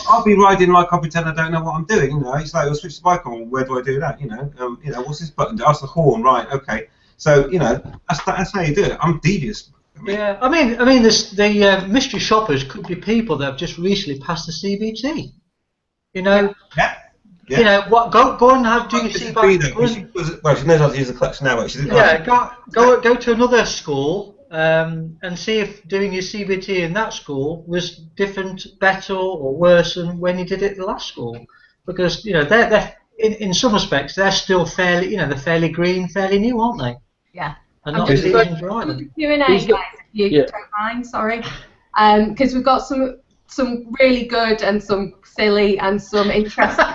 I'll be riding like I pretend I don't know what I'm doing, It's like, I'll switch the bike on, where do I do that, what's this button? That's the horn, right, okay. So that's how you do it. I'm devious. I mean, the mystery shoppers could be people that have just recently passed the CBT. Yeah. What? Go and do your CBT. Well, she knows how to use the clutch now. Actually. Go to another school and see if doing your CBT in that school was different, better, or worse than when you did it at the last school. Because they're in some respects they're still fairly they're fairly green, fairly new, aren't they? Yeah. And not as easy to ride them. Q&A, guys, if you don't mind, sorry. Because we've got some really good and some silly and some interesting.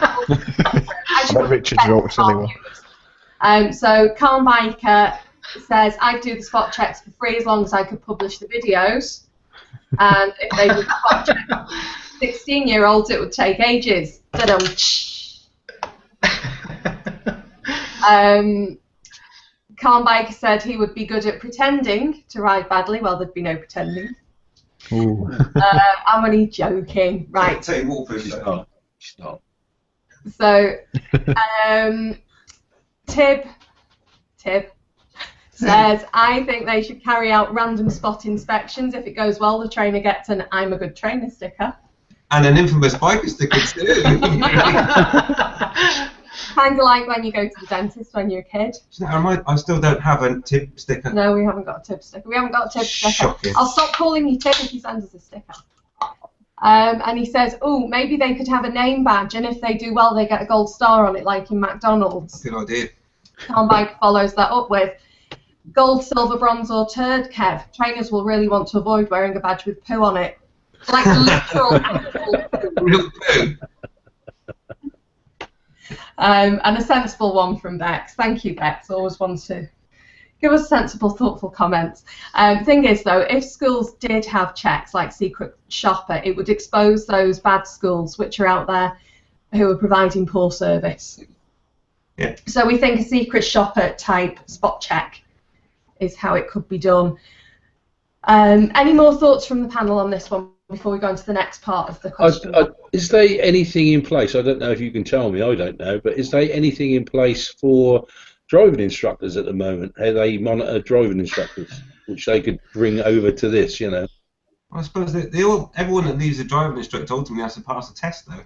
Richard wrote a silly one. So Calm Biker says, I'd do the spot checks for free as long as I could publish the videos. And if they would spot check 16-year-olds, it would take ages. Calm Biker said he would be good at pretending to ride badly. Well, there'd be no pretending. I'm only joking. Right. She's not. So, Tib says, I think they should carry out random spot inspections. If it goes well, the trainer gets an I'm a good trainer sticker. And an infamous biker sticker too. Kind of like when you go to the dentist when you're a kid. I still don't have a tip sticker. No, we haven't got a tip sticker. We haven't got a tip sticker. Shocking. I'll stop calling you Tip if you send us a sticker. And he says, oh, maybe they could have a name badge, and if they do well, they get a gold star on it, like in McDonald's. Good idea. Calm Bike follows that up with gold, silver, bronze, or turd, Kev. Trainers will really want to avoid wearing a badge with poo on it. Like literal real poo. And a sensible one from Bex. Thank you, Bex. Always wants to give us sensible, thoughtful comments. Thing is, though, if schools did have checks like Secret Shopper, it would expose those bad schools which are out there who are providing poor service. Yeah. So we think a Secret Shopper type spot check is how it could be done. Any more thoughts from the panel on this one before we go into the next part of the question? Is there anything in place? I don't know if you can tell me. I don't know, but is there anything in place for driving instructors at the moment? How they monitor driving instructors, which they could bring over to this? I suppose everyone that leaves a driving instructor ultimately has to pass a test, though.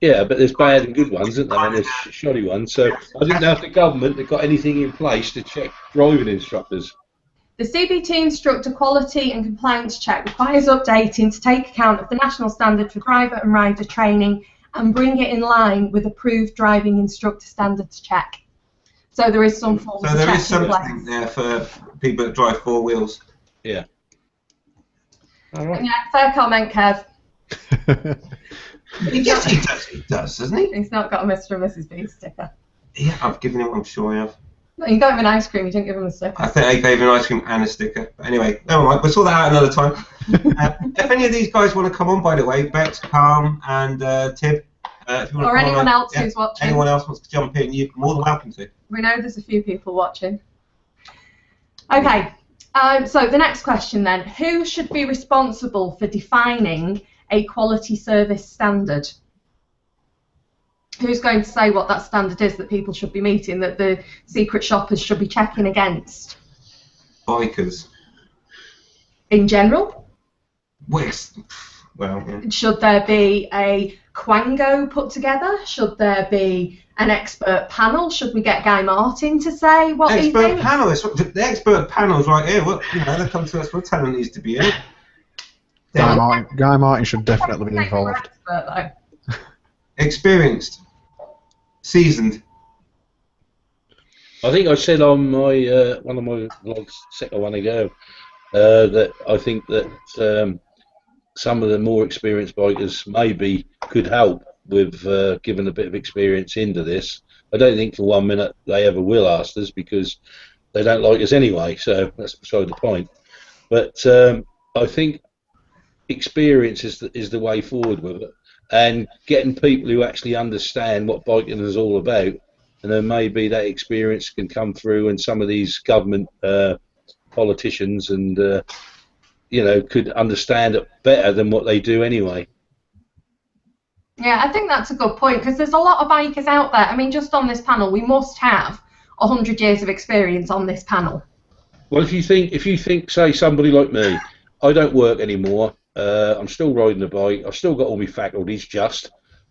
Yeah, but there's bad and good ones, isn't there? And there's shoddy ones. So I didn't know if the government had got anything in place to check driving instructors. The CBT instructor quality and compliance check requires updating to take account of the national standard for driver and rider training and bring it in line with approved driving instructor standards check. So there is some form of check. So there is something there for people that drive four wheels. Yeah. All right. Yeah, fair comment, Kev. He does, doesn't he? He's not got a Mr. and Mrs. B sticker. Yeah, I've given him. I'm sure I have. No, you got him an ice cream. You didn't give him a sticker. I think I gave him an ice cream and a sticker. But anyway, never mind. We'll sort that out another time. If any of these guys want to come on, by the way, Bex, Calm, and Tib, if you want Or to anyone else who's watching. Anyone else wants to jump in, you're more than welcome to. We know there's a few people watching. Okay. So the next question then: who should be responsible for defining a quality service standard? Who's going to say what that standard is that people should be meeting, that the secret shoppers should be checking against? Bikers. In general? Well, yeah. Should there be a quango put together? Should there be an expert panel? Should we get Guy Martin to say what he thinks? The expert panel's right here. Well, they come to us. We're telling needs to be in. Guy Martin should definitely be involved. Expert, though. Experienced. Seasoned. I think I said on my one of my vlogs a while ago that I think that some of the more experienced bikers maybe could help with giving a bit of experience into this. I don't think for 1 minute they ever will ask us because they don't like us anyway, so that's beside the point. But I think experience is the way forward with it, and getting people who actually understand what biking is all about, and then maybe that experience can come through, and some of these government politicians and could understand it better than what they do anyway. Yeah, I think that's a good point, because there's a lot of bikers out there. I mean, just on this panel, we must have 100 years of experience on this panel. Well, if you think, say, somebody like me, I don't work anymore. I'm still riding the bike. I've still got all my faculties,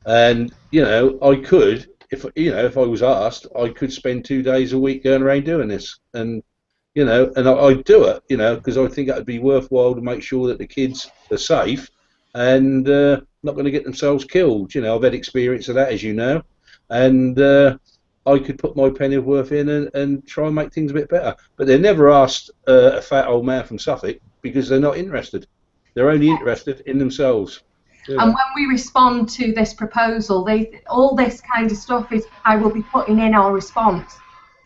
and I could, if I was asked, I could spend 2 days a week going around doing this, and I'd do it, because I think that would be worthwhile to make sure that the kids are safe and not going to get themselves killed. I've had experience of that, as you know, and I could put my penny worth in and try and make things a bit better. But they're never asked a fat old man from Suffolk because they're not interested. They're only interested in themselves. And when we respond to this proposal, all this kind of stuff is I will be putting in our response.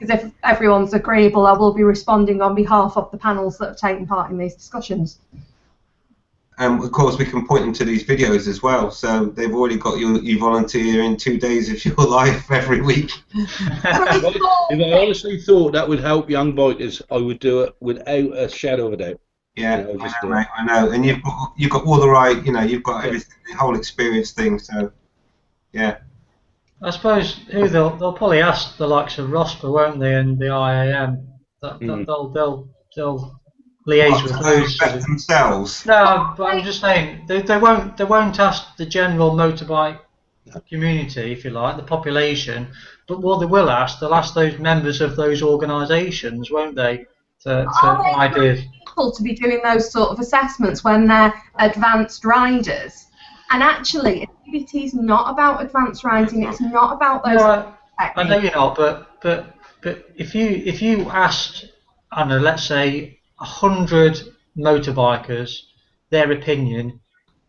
Because if everyone's agreeable, I will be responding on behalf of the panels that have taken part in these discussions. And of course, we can point them to these videos as well. So they've already got you volunteer in 2 days of your life every week. If I honestly thought that would help young bikers, I would do it without a shadow of a doubt. Yeah, I know, and you've got all the right, you've got everything, the whole experience thing. So, yeah. I suppose they'll probably ask the likes of ROSPA, won't they, and the IAM. They'll liaise with those themselves. No, but I'm just saying they won't ask the general motorbike community, if you like, the population. But what they will ask, they'll ask those members of those organisations, won't they? Ideas. People to be doing those sort of assessments when they're advanced riders. And actually, CBT is not about advanced riding. It's not about those. No, I know you're not, but if you asked, I don't know, let's say 100 motorbikers their opinion,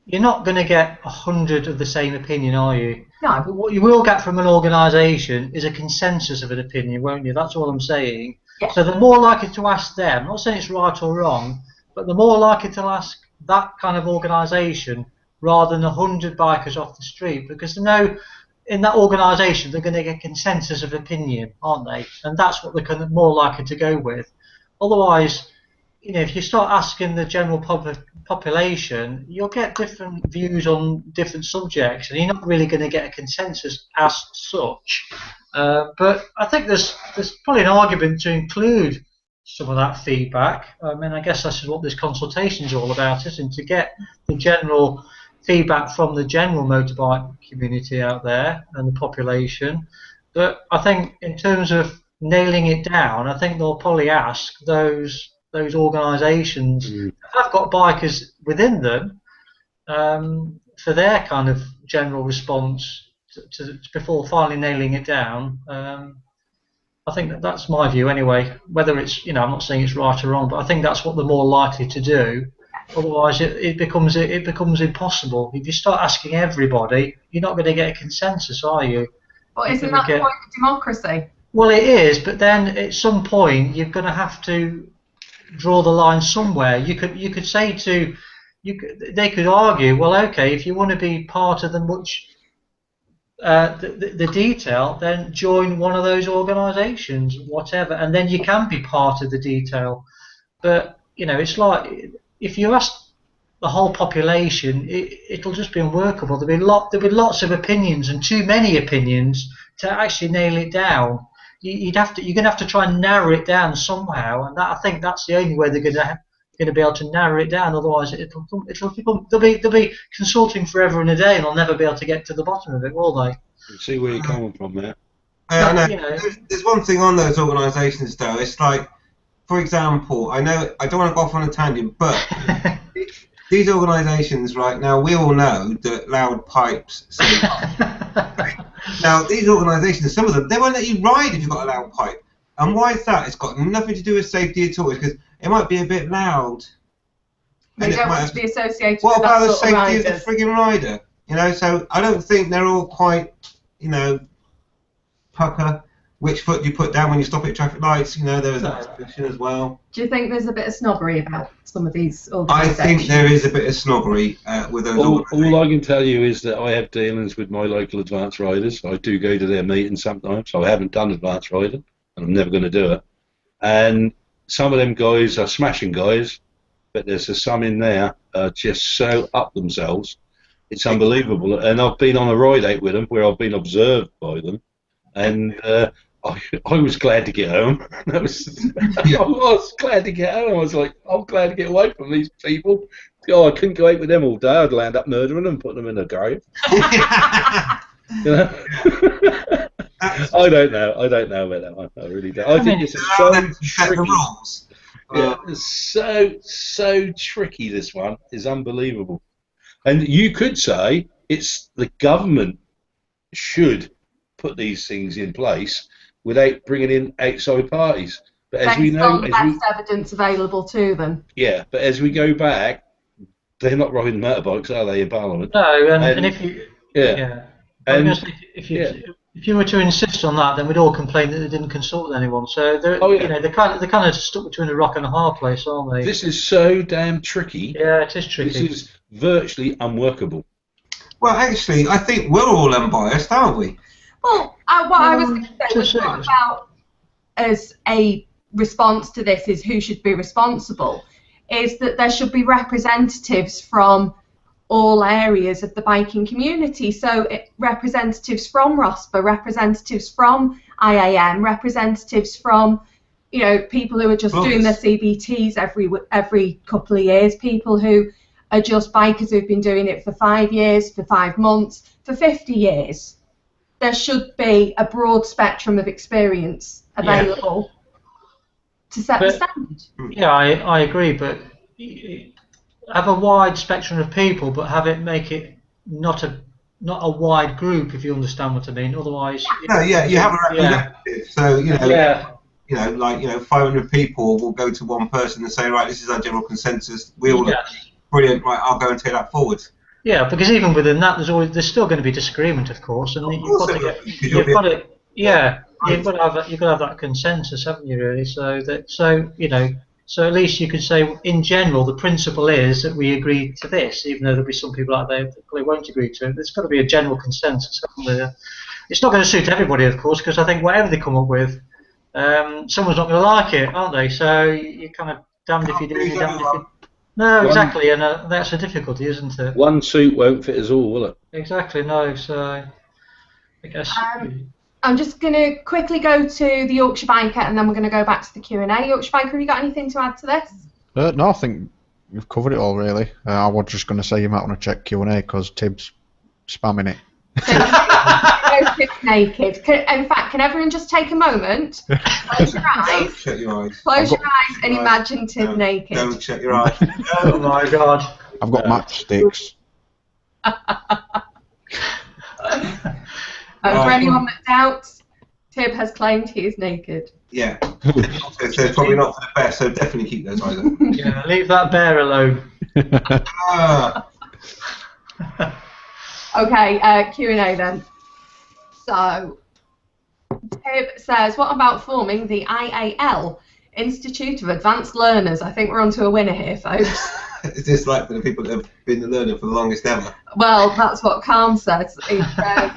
you're not going to get 100 of the same opinion, are you? No. But what you will get from an organisation is a consensus of an opinion, won't you? That's all I'm saying. Yeah. So the more likely to ask them, I'm not saying it's right or wrong, but the more likely to ask that kind of organisation rather than 100 bikers off the street, because they know in that organisation they're going to get consensus of opinion, aren't they? And that's what they're kind of more likely to go with. Otherwise, if you start asking the general population, you'll get different views on different subjects, and you're not really going to get a consensus as such. But I think there's probably an argument to include some of that feedback. I mean, I guess that's what this consultation is all about, isn't it? To get the general feedback from the general motorbike community out there and the population. But I think in terms of nailing it down, I think they'll probably ask those organisations that have got bikers within them for their kind of general response to before finally nailing it down. I think that's my view anyway. Whether it's, I'm not saying it's right or wrong, but I think that's what they're more likely to do. Otherwise, it becomes impossible. If you start asking everybody, you're not going to get a consensus, are you? But isn't that the point of democracy? Well, it is, but then at some point you're going to have to draw the line somewhere. You could say they could argue, well, okay, if you want to be part of the detail, then join one of those organisations, whatever, and then you can be part of the detail. But it's like if you ask the whole population, it'll just be unworkable. There'll be lots of opinions and too many opinions to actually nail it down. You're going to have to try and narrow it down somehow, and I think that's the only way they're going to be able to narrow it down. Otherwise, they'll be consulting forever and a day, and they'll never be able to get to the bottom of it, will they? You see where you're coming from there. There's one thing on those organisations, though. It's like, for example, I know I don't want to go off on a tangent, but these organisations, right now, we all know that loud pipes save lives. Now, these organisations, some of them, they won't let you ride if you've got a loud pipe. And why is that? It's got nothing to do with safety at all. It's because it might be a bit loud. They don't want to be associated with that. What about the safety of the frigging rider? So I don't think they're all quite, pucker. Which foot you put down when you stop at traffic lights? There is that discussion as well. Do you think there's a bit of snobbery about some of these organisations? I think there is a bit of snobbery with those all I can tell you is that I have dealings with my local advanced riders. I do go to their meetings sometimes. I haven't done advanced riding, and I'm never going to do it. And some of them guys are smashing guys, but there's some in there just so up themselves. It's unbelievable. And I've been on a ride out with them where I've been observed by them, and I was glad to get home. I was glad to get home. I was like, I'm glad to get away from these people. Oh, I couldn't go out with them all day. I'd land up murdering them and putting them in a grave. I don't know. I don't know about that one. I really don't. I think it's so tricky. Yeah, it's so tricky. This one is unbelievable. And you could say it's the government should put these things in place without bringing in outside parties. But as we know, best evidence available to them. Yeah, but as we go back, they're not riding motorbikes, are they, in Parliament? No, and if you if you were to insist on that, then we'd all complain that they didn't consult with anyone. So they're kind of stuck between a rock and a hard place, aren't they? This is so damn tricky. Yeah, it is tricky. This is virtually unworkable. Well, actually, I think we're all unbiased, aren't we? Well, what I was going to say was what about as a response to this is who should be responsible, is that there should be representatives from all areas of the biking community. So representatives from ROSPA, representatives from IAM, representatives from people who are just doing their CBTs every couple of years, people who are just bikers who've been doing it for 5 years, for 5 months, for 50 years. There should be a broad spectrum of experience available to set the standard. Yeah, I agree, but have a wide spectrum of people, but make it not a wide group, if you understand what I mean. Otherwise, you have a representative. So like 500 people will go to one person and say, right, this is our general consensus. We all brilliant. Right, I'll go and take that forward. Yeah, because even within that, there's still going to be disagreement, of course, and you've got to have that consensus, haven't you? Really, so at least you could say, in general, the principle is that we agree to this, even though there'll be some people out there that probably won't agree to it. There's got to be a general consensus, haven't there? It's not going to suit everybody, of course, because I think whatever they come up with, someone's not going to like it, aren't they? So you're kind of damned if you do, you're damned if you. No, exactly, and that's a difficulty, isn't it? One suit won't fit us all, will it? Exactly, no, so I guess... I'm just going to quickly go to the Yorkshire Biker and then we're going to go back to the Q&A. Yorkshire Biker, have you got anything to add to this? No, I think you've covered it all, really. I was just going to say you might want to check Q&A because Tib's spamming it. No, Tib's naked. In fact, can everyone just take a moment, close your eyes, Shut your eyes. Close your eyes and imagine Tib naked. Don't shut your eyes. Oh my God. I've got matchsticks. For anyone that doubts, Tib has claimed he is naked. Yeah. So it's probably not for the best, so definitely keep those eyes open. Yeah, leave that bear alone. Okay, Q&A then. So, Tib says, what about forming the IAL, Institute of Advanced Learners? I think we're onto a winner here, folks. Is this like for the people that have been learning for the longest ever? Well, that's what Calm says. It says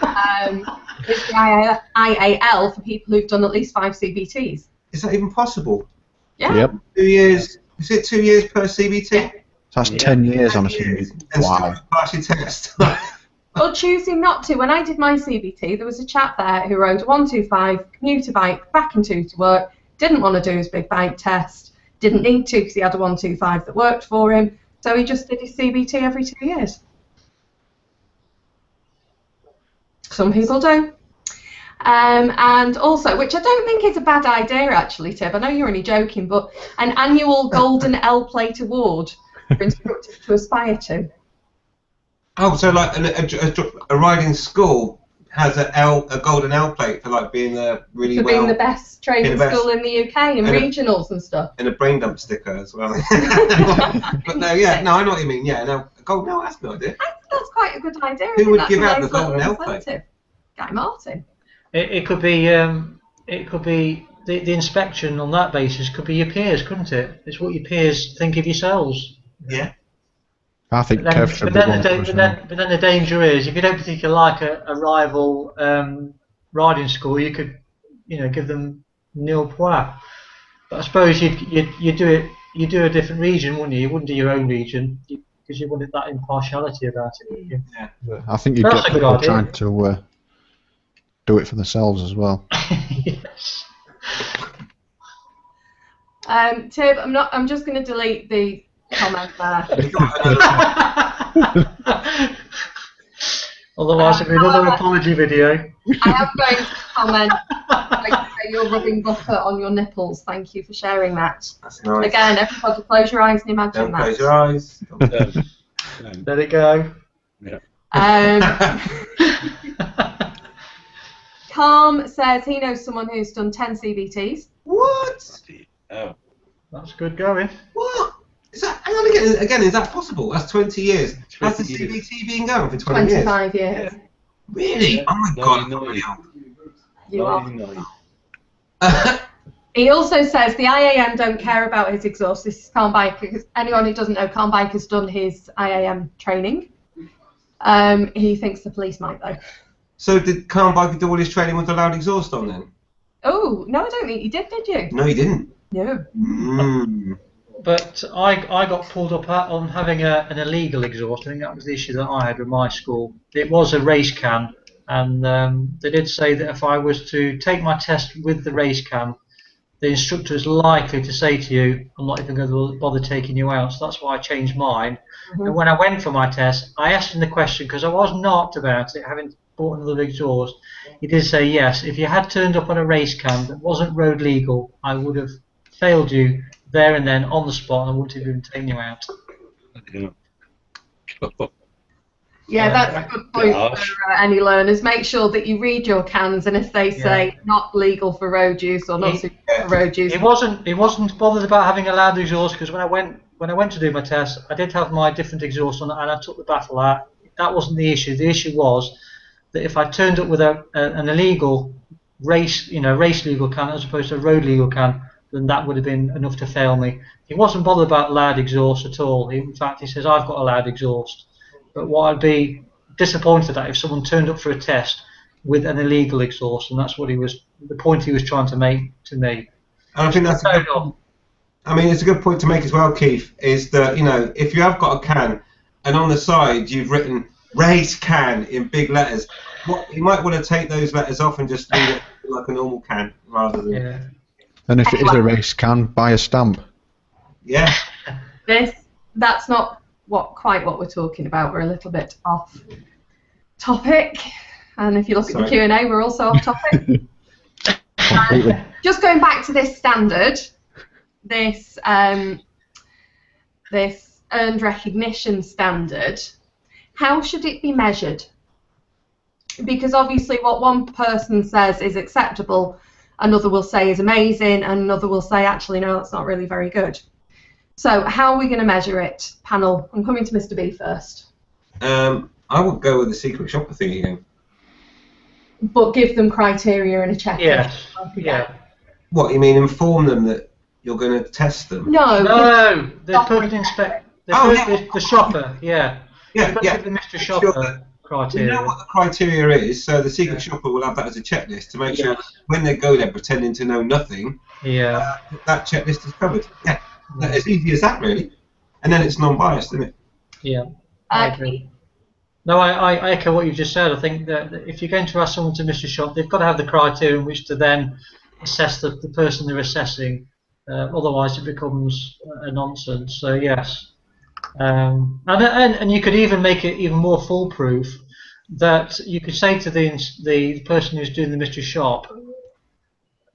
it's the IAL for people who've done at least 5 CBTs. Is that even possible? Yeah. Yep. 2 years. Is it 2 years per CBT? Yeah. So that's 10 years on a CBT. And Wow. still pass your test. Or choosing not to. When I did my CBT, there was a chap there who rode a 125 commuter bike back and to work, didn't want to do his big bike test, didn't need to because he had a 125 that worked for him, so he just did his CBT every 2 years. Some people do. And also, which I don't think is a bad idea actually, Tib, I know you're only joking, but an annual Golden L Plate Award for instructors to aspire to. Oh, so like a riding school has a golden L plate for like being really For well being the best training being the best. school in the UK and regionals and stuff. and a brain dump sticker as well. But no, yeah, no, I know what you mean. Yeah, no, gold. No, that's a good idea. I think that's quite a good idea. Who would That's give a out nice the golden little L plate? incentive. Guy Martin. It could be the inspection on that basis could be your peers, couldn't it? It's what your peers think of yourselves. Yeah. I think But then, Kev should but be then, one the, for but, us now. then, but then the danger is, if you don't particularly like a rival riding school, you could, give them nil point. But I suppose you do a different region, wouldn't you? You wouldn't do your own region because you wanted that impartiality about it, wouldn't you? I think you'd That's get a good people idea. trying to do it for themselves as well. Yes. Tib, I'm just going to delete the comment there. Otherwise, it'll be another apology video. I am going to comment. Like to say you're rubbing butter on your nipples. Thank you for sharing that. That's nice. Again, everybody close your eyes and imagine Don't that. close your eyes. Let it go. Calm says he knows someone who's done 10 CBTs. What? Oh. That's good going. What? Is that? Hang on again. Is that possible? That's 20 years. Has the 20 years. CBT been going for 20 years? 25 years. Really? Yeah. Oh my god. 99. You are. 99. He also says the IAM don't care about his exhaust. This is Calm Biker. Anyone who doesn't know, Calm Biker's done his IAM training. He thinks the police might though. So did Calm Biker do all his training with a loud exhaust on then? Oh, no, I don't think you did you? No, he didn't. No. Mm. But I got pulled up on having an illegal exhaust. I think that was the issue that I had with my school. It was a race can, and they did say that if I was to take my test with the race can, the instructor is likely to say to you, I'm not even going to bother taking you out. So that's why I changed mine. Mm-hmm. And when I went for my test, I asked him the question because I was knocked about it, having bought another exhaust. He did say, yes, if you had turned up on a race can that wasn't road legal, I would have failed you there and then on the spot, and I wouldn't have even taken you out. Yeah, that's a good point for any learners. Make sure that you read your cans, and if they say not legal for road use or not suitable for road use, He wasn't bothered about having a loud exhaust because when I went to do my test, I did have my different exhaust on, and I took the baffle out. That wasn't the issue. The issue was that if I turned up with an illegal race legal can as opposed to a road legal can, then that would have been enough to fail me. He wasn't bothered about loud exhaust at all. In fact, he says, I've got a loud exhaust. But what I'd be disappointed at if someone turned up for a test with an illegal exhaust, and that's what the point he was trying to make to me. And I think that's a good, I mean, it's a good point to make as well, Keith, is that, if you have got a can and on the side you've written race can in big letters, you might want to take those letters off and just leave it like a normal can rather than... Yeah. And if it is a race can, buy a stamp. Yeah. That's not quite what we're talking about. We're a little bit off topic, and if you look at the Q&A, we're also off topic. Just going back to this standard, this earned recognition standard, how should it be measured? Because obviously what one person says is acceptable, another will say is amazing, and another will say, actually, no, that's not really very good. So how are we going to measure it, panel? I'm coming to Mr. B first. I would go with the secret shopper thing again. but give them criteria and a checklist. Yes. Yeah. What, you mean inform them that you're going to test them? No, the person the shopper, Yeah, You've got to give the Mr. Shopper sure. criteria. You know what the criteria is, so the secret shopper will have that as a checklist to make sure that when they go there pretending to know nothing, that checklist is covered. Yeah, as easy as that, really. And then it's non-biased, isn't it? Yeah, I agree. No, I echo what you've just said. I think that if you're going to ask someone to Mr. Shop, they've got to have the criteria in which to then assess the person they're assessing. Otherwise, it becomes a nonsense. So yes, and you could even make it even more foolproof. That you could say to the person who's doing the mystery shop,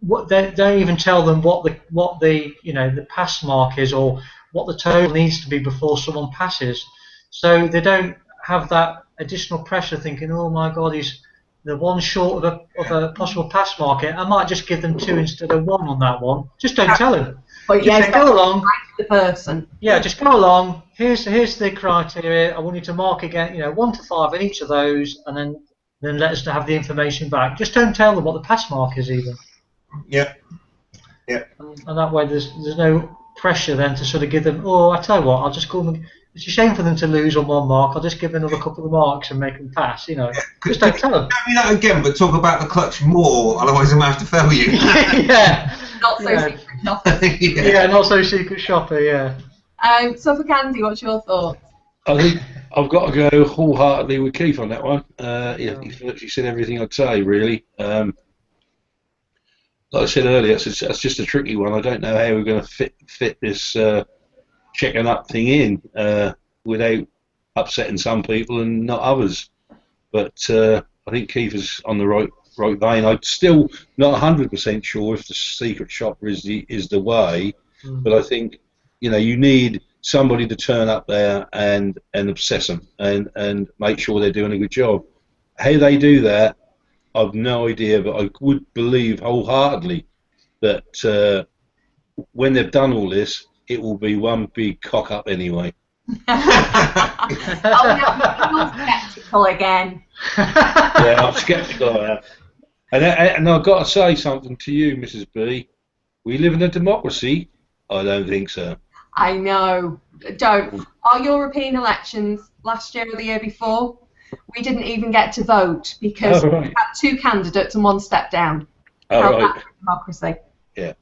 don't even tell them what the pass mark is or what the total needs to be before someone passes, so they don't have that additional pressure thinking, oh my God, he's the one short of a possible pass market. I might just give them 2 instead of 1 on that one. Just don't tell him. But just go along. The person. Yeah, just go along. Here's the criteria. I want you to mark again, 1 to 5 in each of those, and then let us have the information back. Just don't tell them what the pass mark is even. Yeah. And that way, there's no pressure then to sort of give them. Oh, I tell you what, I'll just call them. It's a shame for them to lose on 1 mark. I'll just give them another couple of marks and make them pass. Just don't tell them. Tell me that again, but talk about the clutch more. Otherwise, I'm gonna have to fail you. Yeah. Not so secret shopper. Yeah, not so secret shopper. Yeah. So for Candy, what's your thoughts? I think I've got to go wholeheartedly with Keith on that one. He virtually said everything I'd say, really. Like I said earlier, that's just a tricky one. I don't know how we're going to fit this checking up thing in without upsetting some people and not others. But I think Keith is on the right vein. I'm still not 100% sure if the secret shopper is the way, but I think you need somebody to turn up there and obsess them and make sure they're doing a good job. How they do that, I've no idea, but I would believe wholeheartedly that when they've done all this, it will be one big cock up anyway. Oh no, I'm sceptical again. Yeah, I'm sceptical of that. And I've got to say something to you, Mrs. B. We live in a democracy? I don't think so. I know. Don't. Our European elections last year or the year before, we didn't even get to vote because we had 2 candidates and 1 stepped down. That's democracy. Yeah.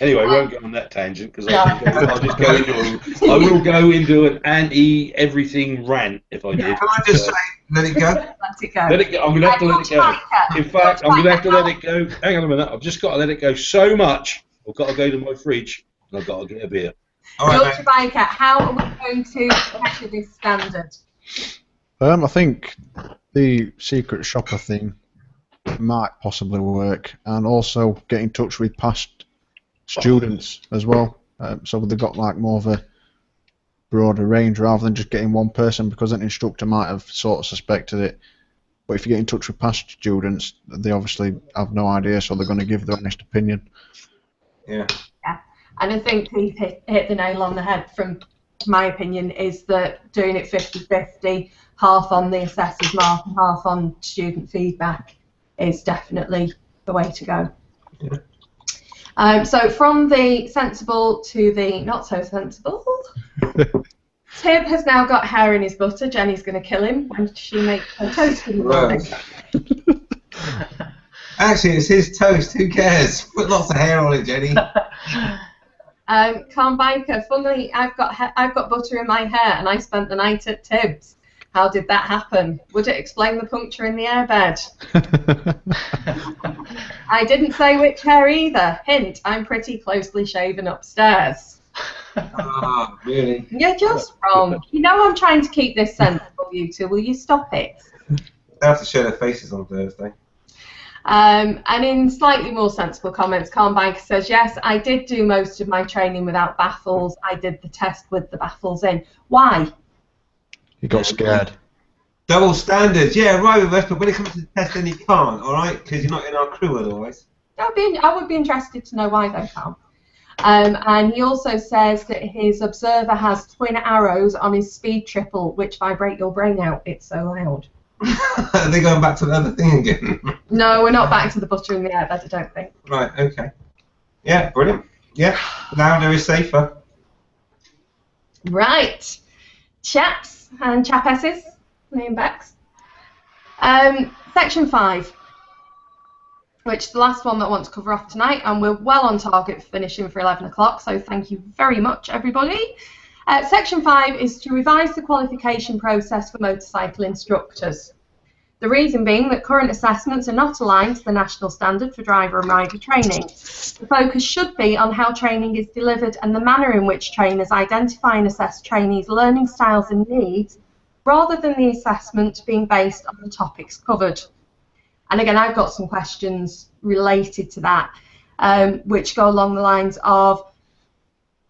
Anyway, we won't go on that tangent because I'll just go into I will go into an anti-everything rant if I did. Can I just say, let it go? Let it go. Let it go. I'm going to have to let it go. In fact, I'm going to have to let it go. Hang on a minute. I've just got to let it go so much. I've got to go to my fridge and I've got to get a beer. All right, Dr. Biker, how are we going to measure this standard? I think the secret shopper thing might possibly work, and also get in touch with past students as well, so they've got like more of a broader range rather than just getting one person, because an instructor might have sort of suspected it, but if you get in touch with past students, they obviously have no idea, so they're going to give their honest opinion. Yeah. And I think he hit the nail on the head, from my opinion, is that doing it 50-50, half on the assessor's mark and half on student feedback, is definitely the way to go. Yeah. So from the sensible to the not so sensible, Tib has now got hair in his butter. Jenny's going to kill him when she makes her toast in the morning. Actually, it's his toast. Who cares? Put lots of hair on it, Jenny. Calm Biker, funnily, I've got butter in my hair and I spent the night at Tib's. How did that happen? Would it explain the puncture in the airbed? I didn't say which hair either. Hint, I'm pretty closely shaven upstairs. Ah, really? You're just wrong. You know I'm trying to keep this sensible, you two. Will you stop it? They have to show their faces on Thursday. And in slightly more sensible comments, Calm Biker says, yes, I did do most of my training without baffles. I did the test with the baffles in. Why? You got scared. Double standards, yeah, right with us, but when it comes to the test, then you can't, alright? Because you're not in our crew otherwise. I would be interested to know why they can't. And he also says that his observer has twin arrows on his speed triple, which vibrate your brain out. It's so loud. Are they going back to the other thing again? No, we're not back to the butter in the airbed, I don't think. Right, okay. Yeah, brilliant. Yeah, louder is safer. Right, chaps and chapesses, name backs. Section 5, which is the last one that I want to cover off tonight, and we're well on target for finishing for 11 o'clock, so thank you very much, everybody. Section 5 is to revise the qualification process for motorcycle instructors. The reason being that current assessments are not aligned to the national standard for driver and rider training. The focus should be on how training is delivered and the manner in which trainers identify and assess trainees' learning styles and needs, rather than the assessment being based on the topics covered. And again, I've got some questions related to that, which go along the lines of,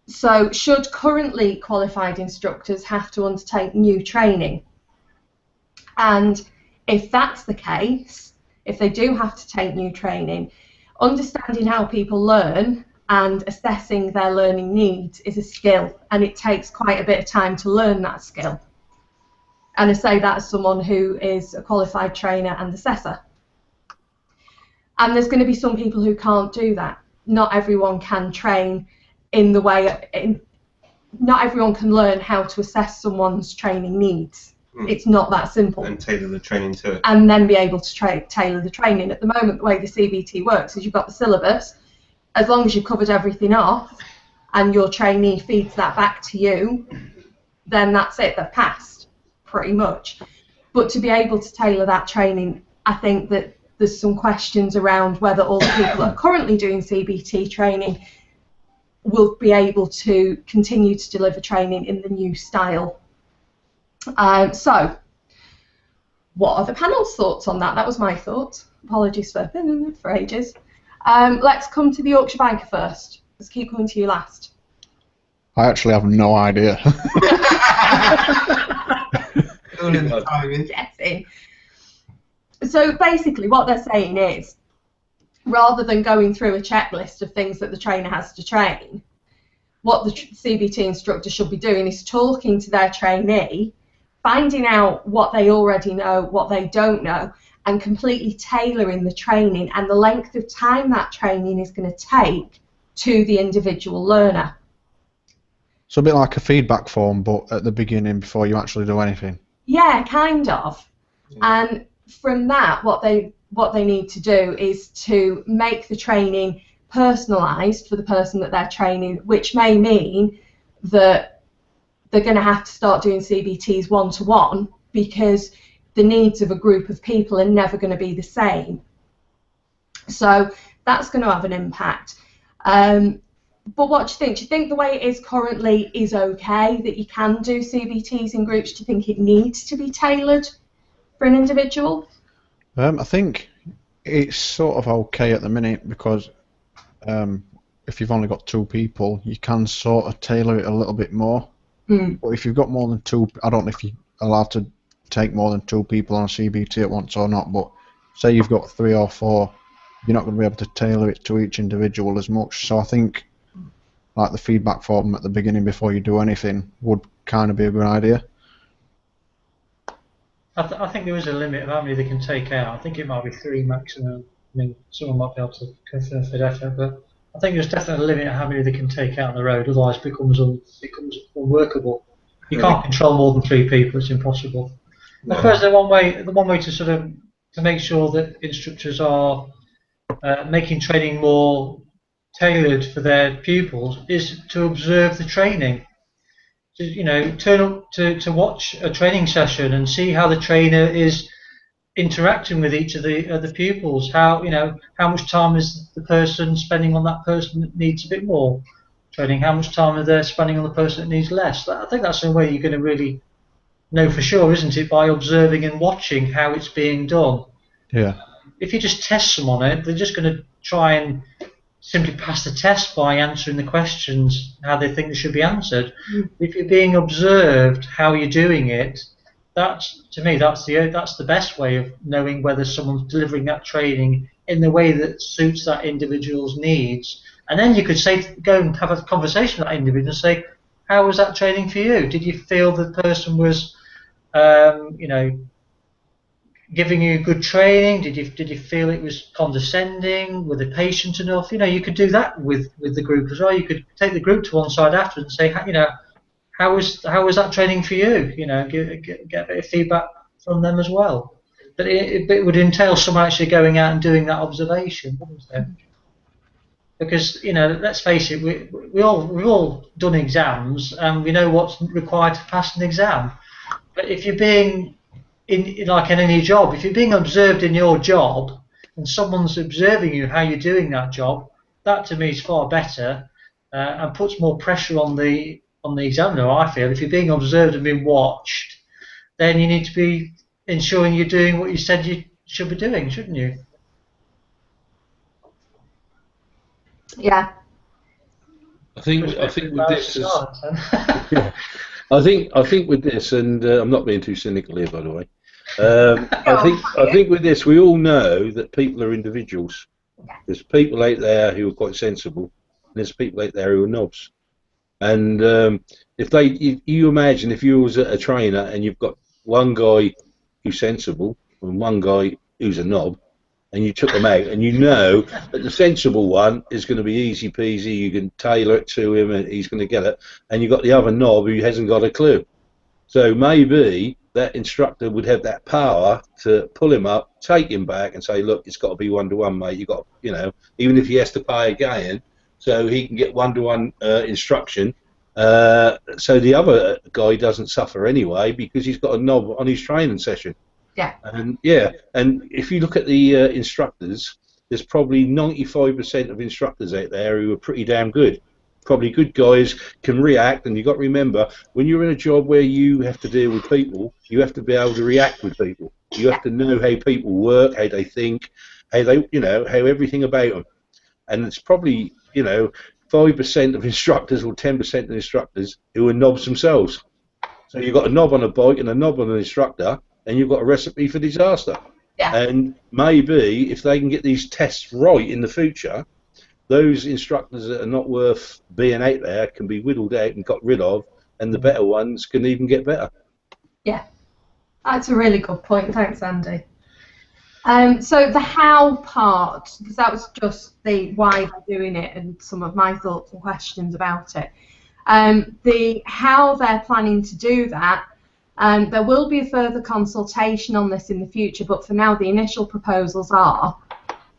so should currently qualified instructors have to undertake new training? And if that's the case, if they do have to take new training, understanding how people learn and assessing their learning needs is a skill, and it takes quite a bit of time to learn that skill. And I say that as someone who is a qualified trainer and assessor. And there's going to be some people who can't do that. Not everyone can train in the way, not everyone can learn how to assess someone's training needs. It's not that simple. And tailor the training to it. And then be able to tailor the training. At the moment, the way the CBT works is you've got the syllabus. As long as you've covered everything off and your trainee feeds that back to you, then that's it, they've passed, pretty much. But to be able to tailor that training, I think that there's some questions around whether all the people that are currently doing CBT training will be able to continue to deliver training in the new style. So, what are the panel's thoughts on that? That was my thoughts. Apologies for ages. Let's come to the Yorkshire biker first. Let's keep coming to you last. I actually have no idea. Guessing. So basically what they're saying is, rather than going through a checklist of things that the trainer has to train, what the CBT instructor should be doing is talking to their trainee, finding out what they already know, what they don't know, and completely tailoring the training and the length of time that training is going to take to the individual learner. So a bit like a feedback form, but at the beginning before you actually do anything. Yeah, kind of. And from that, what they need to do is to make the training personalised for the person that they're training, which may mean that they're going to have to start doing CBTs one-to-one because the needs of a group of people are never going to be the same. So that's going to have an impact. But what do you think? Do you think the way it is currently is okay, that you can do CBTs in groups? Do you think it needs to be tailored for an individual? I think it's sort of okay at the minute because if you've only got 2 people, you can sort of tailor it a little bit more. But if you've got more than 2, I don't know if you're allowed to take more than 2 people on a CBT at once or not, but say you've got 3 or 4, you're not going to be able to tailor it to each individual as much. So I think like the feedback form at the beginning before you do anything would kind of be a good idea. I think there is a limit of how many they can take out. I think it might be 3 maximum. I mean, someone might be able to confirm for definite, but I think there's definitely a limit of how many they can take out on the road. Otherwise, it becomes unworkable. You can't control more than 3 people. It's impossible. No. I suppose the one way to sort of to make sure that instructors are making training more tailored for their pupils is to observe the training. You know, turn up to watch a training session and see how the trainer is interacting with each of the pupils. How much time is the person spending on that person that needs a bit more training? How much time are they spending on the person that needs less? I think that's the way you're going to really know for sure, isn't it? By observing and watching how it's being done. Yeah. If you just test them on it, they're just going to try and simply pass the test by answering the questions how they think they should be answered. If you're being observed how you're doing it, to me that's the best way of knowing whether someone's delivering that training in the way that suits that individual's needs. And then you could go and have a conversation with that individual and say, how was that training for you? Did you feel the person was giving you good training? Did you feel it was condescending? Were they patient enough? You could do that with the group as well. You could take the group to one side after and say, how was that training for you? Get a bit of feedback from them as well. But it would entail someone actually going out and doing that observation, wouldn't it? Because let's face it, we've all done exams and we know what's required to pass an exam. But if you're being like in any job, if you're being observed in your job and someone's observing you how you're doing that job, that to me is far better and puts more pressure on the examiner. I feel if you're being observed and being watched, then you need to be ensuring you're doing what you said you should be doing, shouldn't you? Yeah. I think with this is, yeah, I think with this, and I'm not being too cynical here, by the way. I think with this, we all know that people are individuals. There's people out there who are quite sensible, and there's people out there who are knobs. And if you imagine if you was a trainer and you've got one guy who's sensible and one guy who's a knob, and you took them out, and you know that the sensible one is going to be easy peasy, you can tailor it to him and he's going to get it, and you've got the other knob who hasn't got a clue. So maybe that instructor would have that power to pull him up, take him back and say, look, it's got to be one-to-one, mate. You've got, even if he has to pay again, so he can get one-to-one instruction, so the other guy doesn't suffer anyway because he's got a knob on his training session. Yeah. And if you look at the instructors, there's probably 95% of instructors out there who are pretty damn good. Probably good guys, can react, and you've got to remember, when you're in a job where you have to deal with people, you have to be able to react with people. You have to know how people work, how they think, how they, how everything about them. And it's probably, 5% of instructors or 10% of instructors who are knobs themselves. So you've got a knob on a bike and a knob on an instructor, and you've got a recipe for disaster. Yeah. And maybe if they can get these tests right in the future, those instructors that are not worth being out there can be whittled out and got rid of, and the better ones can even get better. Yeah, that's a really good point. Thanks, Andy. So the how part, because that was just the why they're doing it and some of my thoughts and questions about it. The how they're planning to do that, there will be a further consultation on this in the future, but for now the initial proposals are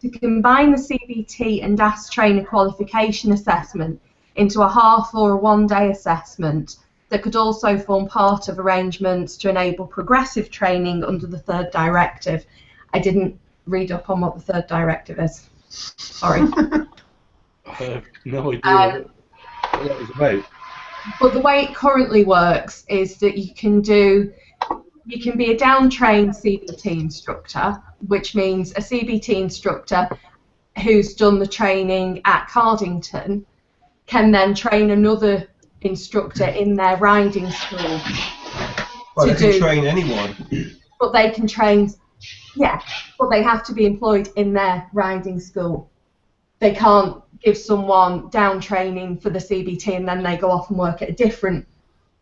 to combine the CBT and DAS trainer qualification assessment into a half or a one-day assessment that could also form part of arrangements to enable progressive training under the third directive. I didn't read up on what the third directive is. Sorry. I have no idea what that was about. But the way it currently works is that you can be a down-trained CBT instructor, which means a CBT instructor who's done the training at Cardington can then train another instructor in their riding school. Well, they can train anyone. But they can train, yeah, but they have to be employed in their riding school. They can't give someone down training for the CBT and then they go off and work at a different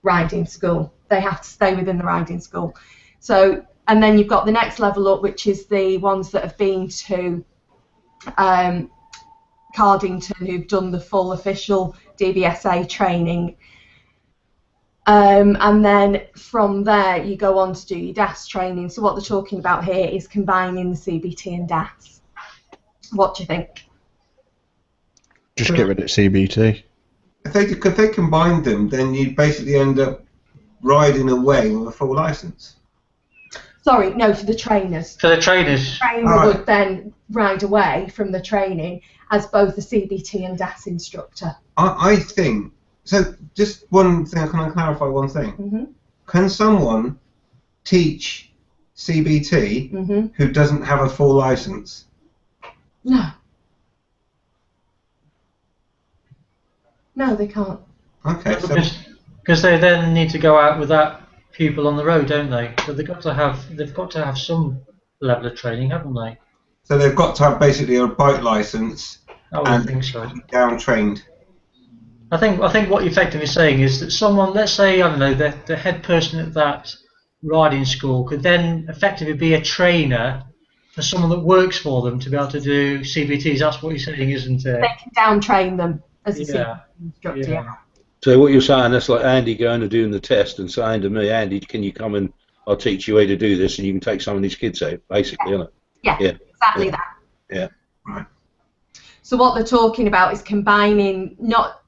riding school. They have to stay within the riding school. So, and then you've got the next level up, which is the ones that have been to Cardington, who've done the full official DBSA training. And then from there, you go on to do your DAS training. So what they're talking about here is combining the CBT and DAS. What do you think? Just get rid of CBT. If they combined them, then you'd basically end up riding away with a full license. Sorry, no, for the trainers. For the trainers. The trainer would then ride away from the training as both a CBT and DAS instructor. I think, so just one thing, can I clarify one thing? Mm-hmm. Can someone teach CBT who doesn't have a full license? No. No, they can't. Okay, so because they then need to go out without people on the road, don't they? So they've got to have some level of training, haven't they? So they've got to have basically a bike license I think so. Down trained. I think what you're effectively saying is that someone, let's say, I don't know, the head person at that riding school could then effectively be a trainer for someone that works for them to be able to do CBTs. That's what you're saying, isn't it? They can down train them as a Yeah. CBT instructor. Yeah. Yeah. So what you're saying, that's like Andy going to doing the test and saying to me, Andy, can you come and I'll teach you how to do this and you can take some of these kids out, basically, isn't it? Yeah, Yeah. exactly Yeah. that. Yeah. Right. So what they're talking about is combining, not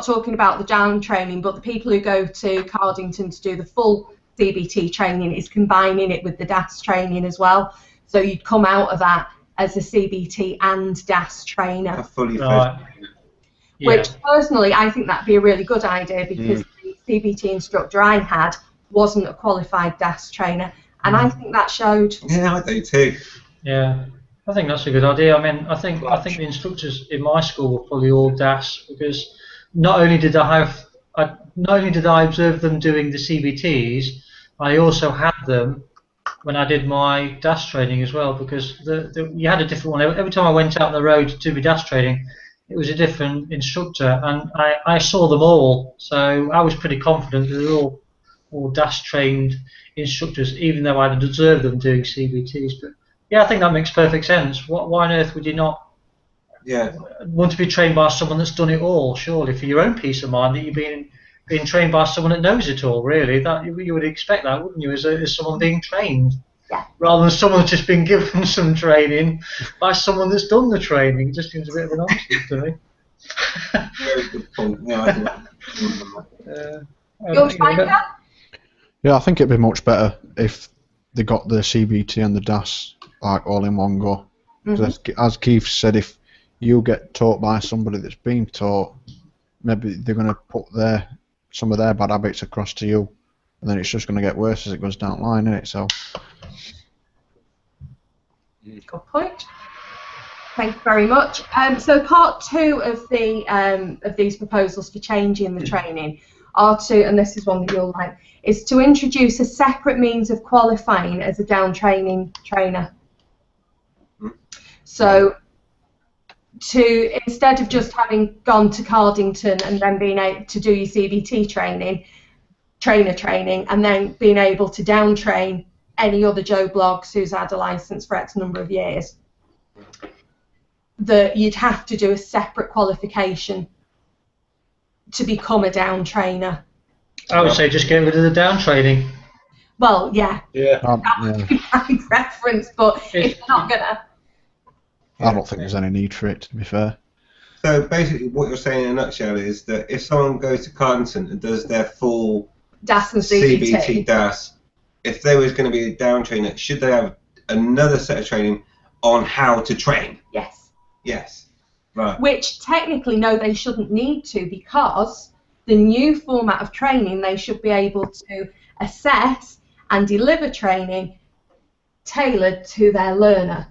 talking about the down training, but the people who go to Cardington to do the full CBT training is combining it with the DAS training as well. So you'd come out of that as a CBT and DAS trainer. A fully Right. fledged. Yeah. Which personally I think that'd be a really good idea, because the CBT instructor I had wasn't a qualified DAS trainer, and I think that showed. Yeah, I do too. Yeah, I think that's a good idea. I mean, I think the instructors in my school were probably all DAS, because not only did I observe them doing the CBTs, I also had them when I did my DAS training as well, because you had a different one. Every time I went out on the road to do my DAS training, it was a different instructor, and I saw them all, so I was pretty confident that they were all DAS trained instructors, even though I'd observed them doing CBTs. But yeah, I think that makes perfect sense. Why on earth would you not want to be trained by someone that's done it all? Surely, for your own peace of mind, that you're being trained by someone that knows it all. Really, that you would expect that, wouldn't you, as someone being trained, rather than someone that's just been given some training by someone that's done the training. It just seems a bit of a nonsense to me. Very good point. Yeah, Your finder? Yeah, I think it'd be much better if they got the CBT and the DAS like all in one go. 'Cause as Keith said, if you get taught by somebody that's been taught, maybe they're going to put some of their bad habits across to you, and then it's just going to get worse as it goes down the line, isn't it? So. Good point. Thank you very much. So part 2 of these proposals for changing the training are to, and this is one that you'll like, is to introduce a separate means of qualifying as a down training trainer. So instead of just having gone to Cardington and then being able to do your CBT trainer training, and then being able to down train any other Joe Bloggs who's had a license for X number of years, that you'd have to do a separate qualification to become a down trainer. I would say just get rid of the down training. Well, yeah. Yeah. That would be my preference, but if you're not gonna. I don't think there's any need for it, to be fair. So basically, what you're saying in a nutshell is that if someone goes to Cardington and does their full DAS and CBT DAS, if they was going to be a down trainer, should they have another set of training on how to train? Yes. Yes. Right. Which technically, no, they shouldn't need to, because the new format of training, they should be able to assess and deliver training tailored to their learner.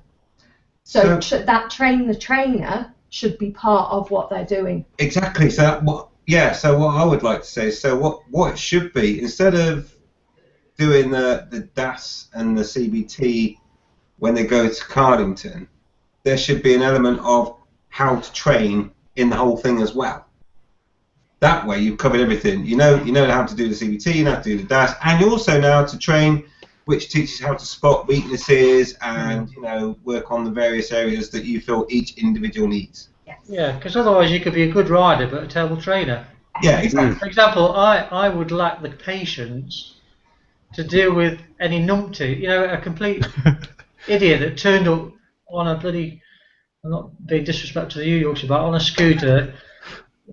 So that train the trainer should be part of what they're doing. Exactly. So what I would like to say is, so what it should be, instead of doing the DAS and the CBT when they go to Cardington, there should be an element of how to train in the whole thing as well. That way you've covered everything. You know how to do the CBT, you know how to do the DAS, and you also know how to train, which teaches how to spot weaknesses and work on the various areas that you feel each individual needs. Yes. Yeah, because otherwise you could be a good rider but a terrible trainer. Yeah, exactly. For example, I would lack the patience to deal with any numpty, a complete idiot that turned up on a bloody, I'm not being disrespectful to you, Yorkshire, but on a scooter,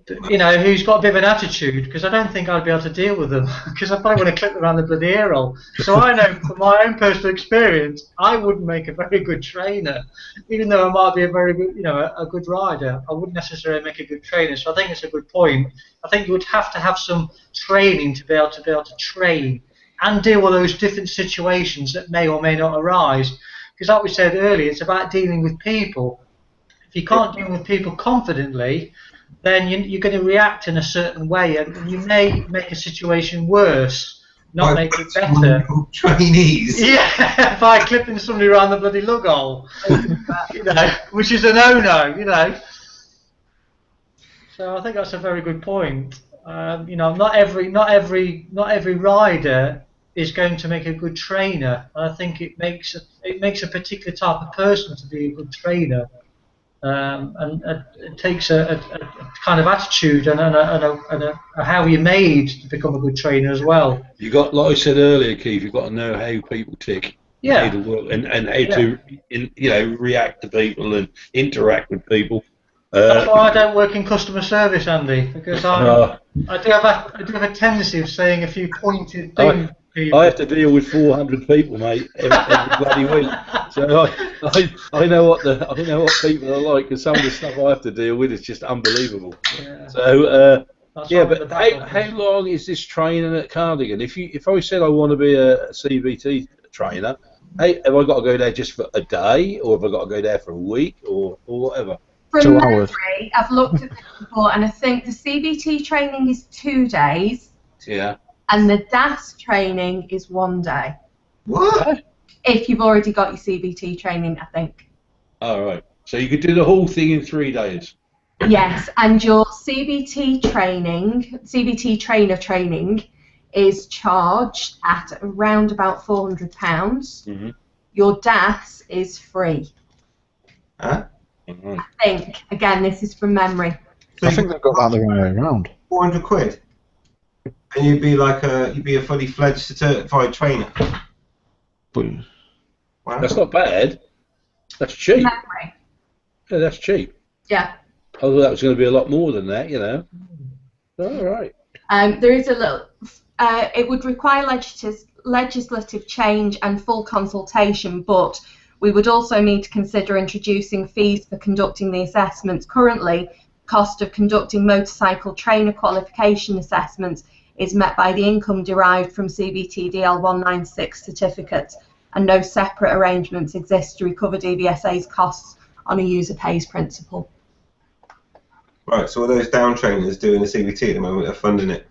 who's got a bit of an attitude, because I don't think I'd be able to deal with them, because I probably want to clip them around the bloody ear hole. So I know from my own personal experience, I wouldn't make a very good trainer, even though I might be a very good, a good rider. I wouldn't necessarily make a good trainer. So I think it's a good point. I think you would have to have some training to be able to train and deal with those different situations that may or may not arise. Because like we said earlier, it's about dealing with people. If you can't deal with people confidently, then you're going to react in a certain way, and you may make a situation worse, not make it better. Trainees. Yeah, by clipping somebody around the bloody lug hole, which is a no-no, So I think that's a very good point. Not every rider is going to make a good trainer. I think it makes a particular type of person to be a good trainer, and it takes a kind of attitude and a how you're made to become a good trainer as well. You got, like I said earlier, Keith, you've got to know how people tick. Yeah. How to work and how to react to people and interact with people. That's why I don't work in customer service, Andy, because I do have a tendency of saying a few pointed things. I have to deal with 400 people, mate, every bloody week. So I know what people are like, because some of the stuff I have to deal with is just unbelievable. Yeah. So but how long is this training at Cardigan? If I said I want to be a CBT trainer, hey, have I got to go there just for a day, or have I got to go there for a week, or whatever? From 2 hours. memory, I've looked at this before, and I think the CBT training is 2 days. Yeah. And the DAS training is 1 day. What? If you've already got your CBT training, I think. All right. So you could do the whole thing in 3 days. Yes, and your CBT trainer training is charged at around about £400. Mm-hmm. Your DAS is free. Huh? Right. I think. Again, this is from memory. So I think they've got that the wrong way around. 400 quid, and you'd be a fully fledged certified trainer. But Wow. That's not bad. That's cheap. Memory. Yeah, that's cheap. Yeah. I thought that was going to be a lot more than that, All right. There is a little. It would require legislative change and full consultation, but we would also need to consider introducing fees for conducting the assessments. Currently, cost of conducting motorcycle trainer qualification assessments is met by the income derived from CBT DL 196 certificates, and no separate arrangements exist to recover DVSA's costs on a user pays principle. Right, so all those down trainers doing the CBT at the moment are funding it.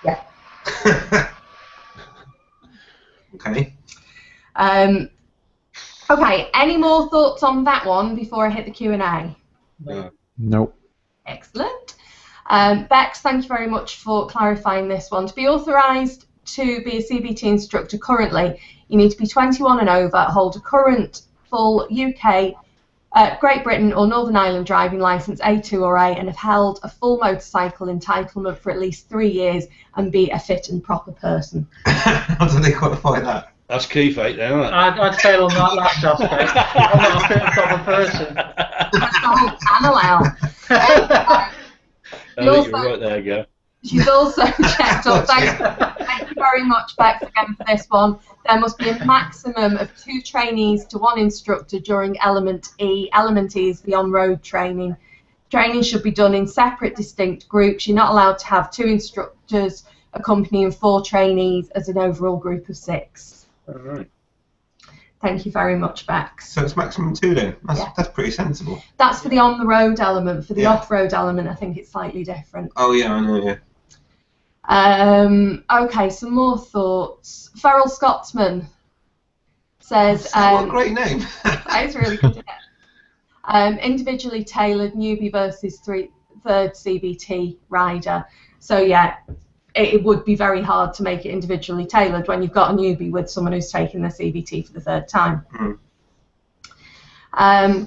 Yeah. Okay. Okay, any more thoughts on that one before I hit the Q&A? nope. Excellent. Bex, thank you very much for clarifying this one. To be authorised to be a CBT instructor currently, you need to be 21 and over, hold a current full UK, Great Britain or Northern Ireland driving licence A2 or A, and have held a full motorcycle entitlement for at least 3 years and be a fit and proper person. How do they qualify that? That's key fate there, isn't it? I'd fail on that last aspect. I'm not a fit and proper person. That's the whole panel out. I think you're right there, Gav. She's also checked up. Thank you very much, Bex, again for this one. There must be a maximum of 2 trainees to 1 instructor during Element E. Element E is the on-road training. Training should be done in separate, distinct groups. You're not allowed to have 2 instructors accompanying 4 trainees as an overall group of 6. All right. Thank you very much, Bex. So it's maximum 2 then. Yeah. That's pretty sensible. That's for the on-the-road element. For the Yeah. off-road element, I think it's slightly different. Oh yeah, I know. Yeah. Okay, some more thoughts. Feral Scotsman says... what a great name. That is really good, isn't it? Individually tailored newbie versus third CBT rider. So yeah, it would be very hard to make it individually tailored when you've got a newbie with someone who's taken their CBT for the 3rd time.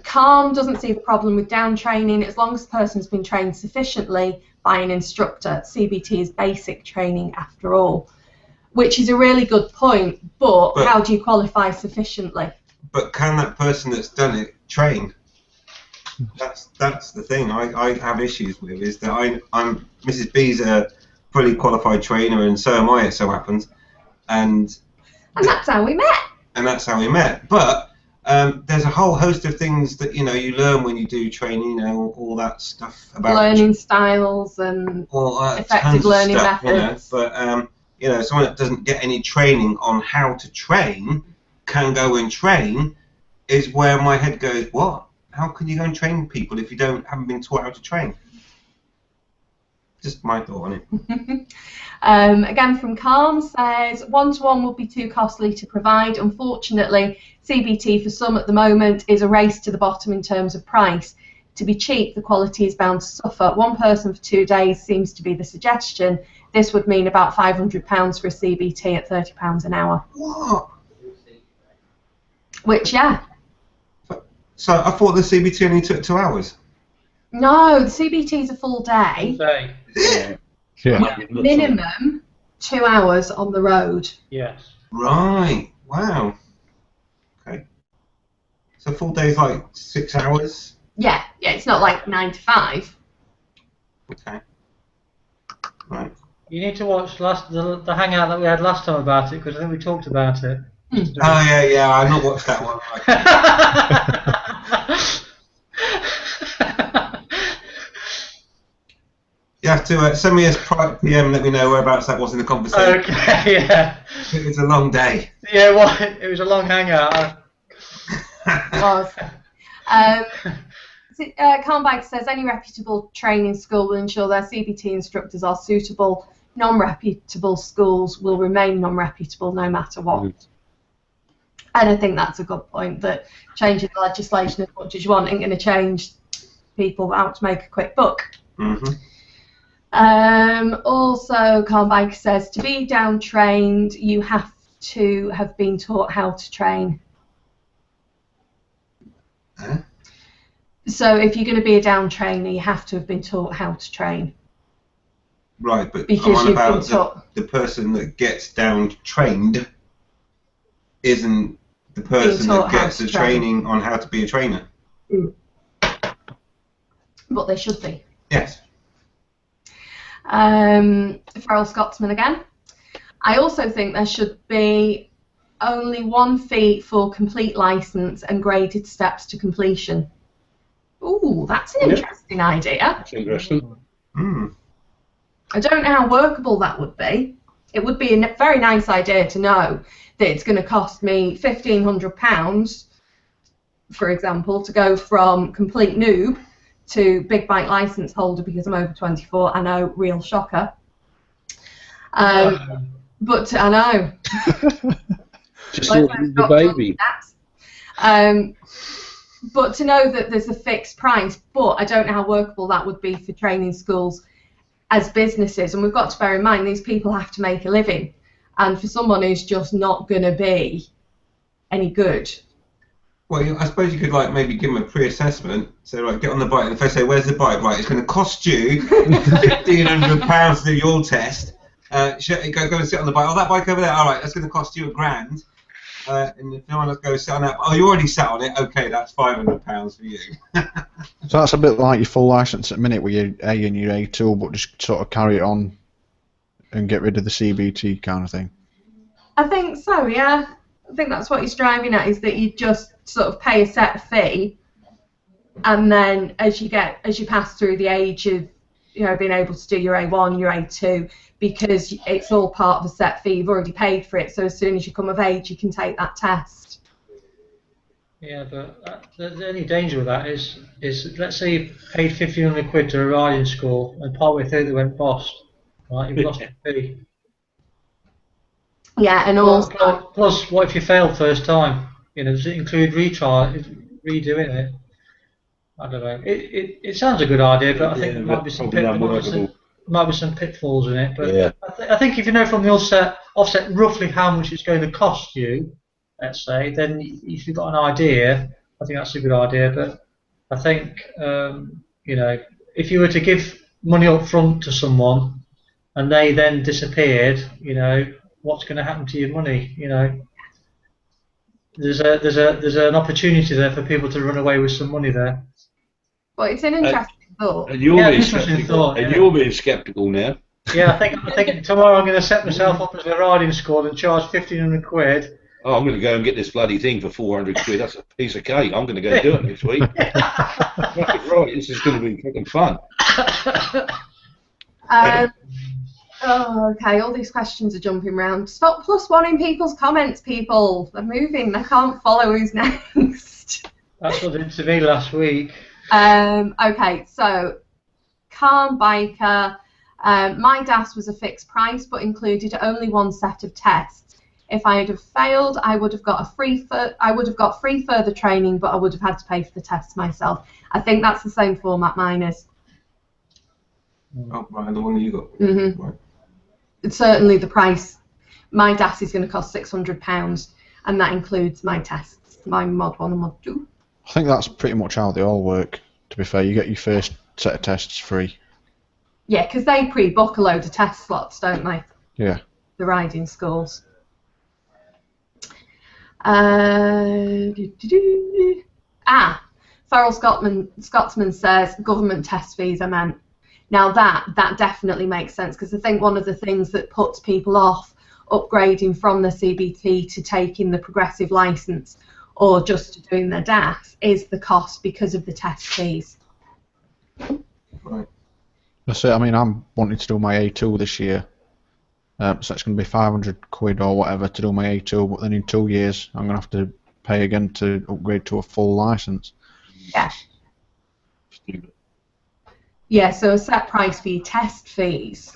Calm doesn't see the problem with down training as long as the person's been trained sufficiently by an instructor. CBT is basic training after all, which is a really good point, but how do you qualify sufficiently? But can that person that's done it train? That's the thing I have issues with, is that I'm Mrs. B's a fully qualified trainer, and so am I, it so happens, and that's how we met. And that's how we met. But there's a whole host of things that you learn when you do training, all that stuff about learning styles and effective learning methods. But someone that doesn't get any training on how to train can go and train, is where my head goes, what? How can you go and train people if you haven't been taught how to train? Just my thought on it. Again from Calm says, 1-to-1 would be too costly to provide. Unfortunately, CBT for some at the moment is a race to the bottom in terms of price. To be cheap, the quality is bound to suffer. One person for 2 days seems to be the suggestion. This would mean about £500 for a CBT at £30 an hour. What? Which, yeah. So I thought the CBT only took 2 hours. No, the CBT is a full day. Day. Yeah. Minimum 2 hours on the road. Yes. Right. Wow. Okay. So full day's like 6 hours. Yeah, it's not like 9 to 5. Okay. Right. You need to watch the hangout that we had last time about it, because I think we talked about it. Oh yeah. I've not watched that one. You have to send me a private PM. Let me know whereabouts that was in the conversation. Okay, yeah. It was a long day. Yeah, well, it was a long hangout. It was. Carnbike says any reputable training school will ensure their CBT instructors are suitable. Non-reputable schools will remain non-reputable no matter what. And I think that's a good point, that changing the legislation as much as you want ain't going to change people out to make a quick buck. Mm-hmm. Also, Carnbike says to be down-trained, you have to have been taught how to train. Huh? So if you're going to be a down trainer, you have to have been taught how to train. Right, but Because I'm on you've about been taught. the person that gets down trained isn't the person that gets the training on how to be a trainer. But they should be. Yes. Feral Scotsman again. I also think there should be only one fee for complete license and graded steps to completion. Ooh, that's an interesting idea. That's interesting. Mm. I don't know how workable that would be. It would be a very nice idea to know that it's going to cost me £1,500, for example, to go from complete noob to big bike license holder because I'm over 24. I know, real shocker. But I know. Just the baby. But to know that there's a fixed price, but I don't know how workable that would be for training schools as businesses. And we've got to bear in mind these people have to make a living. And for someone who's just not going to be any good. Well, I suppose you could maybe give them a pre-assessment. So get on the bike, and if they say, "Where's the bike?" Right, it's going to cost you £1,500 to do your test. Go and sit on the bike. Oh, that bike over there. All right, that's going to cost you £1,000. And if no one else goes sit on that, oh, you already sat on it. Okay, that's £500 for you. So that's a bit like your full license at the minute with your A and your A2, but just sort of carry it on and get rid of the CBT kind of thing. I think so, yeah. I think that's what he's driving at, is that you just sort of pay a set fee, and then as you pass through the age of being able to do your A1, your A2, because it's all part of a set fee, you've already paid for it, so as soon as you come of age you can take that test. Yeah, but the only danger with that is let's say you paid £1,500 to a riding school and partway through they went bust, right? You've lost your fee. Yeah, and also plus what if you failed first time? Does it include redoing it? I don't know. It sounds a good idea, but I think there might be some pitfalls in it. But yeah. I think if you know from the offset roughly how much it's going to cost you, let's say, then if you've got an idea, I think that's a good idea. But I think if you were to give money up front to someone and they then disappeared, what's going to happen to your money? There's an opportunity there for people to run away with some money there. Well, it's an interesting thought. And you're being sceptical. You're being sceptical now. Yeah, I think tomorrow I'm going to set myself up as a riding school and charge £1,500. Oh, I'm going to go and get this bloody thing for £400. That's a piece of cake. I'm going to go do it this week. Right, this is going to be fucking fun. Okay, all these questions are jumping around. Stop +1 in people's comments, people. They're moving. They can't follow who's next. That's what they did to me last week. Okay, so Calm Biker. My DAS was a fixed price but included only one set of tests. If I had have failed, I would have got free further training, but I would have had to pay for the tests myself. I think that's the same format mine is. Oh, right, the one that you got. Mm-hmm. Right. It's certainly the price. My DAS is going to cost £600, and that includes my tests, my Mod 1 and Mod 2. I think that's pretty much how they all work, to be fair. You get your first set of tests free. Yeah, because they pre-book a load of test slots, don't they? Yeah. The riding schools. Farrell Scotsman says government test fees are meant. Now that definitely makes sense, because I think one of the things that puts people off upgrading from the CBT to taking the progressive licence or just doing their DAS is the cost because of the test fees. Right. That's it. I mean, I'm wanting to do my A2 this year. So it's going to be 500 quid or whatever to do my A2, but then in 2 years I'm going to have to pay again to upgrade to a full licence. Yeah. Yeah, so a set price for your test fees.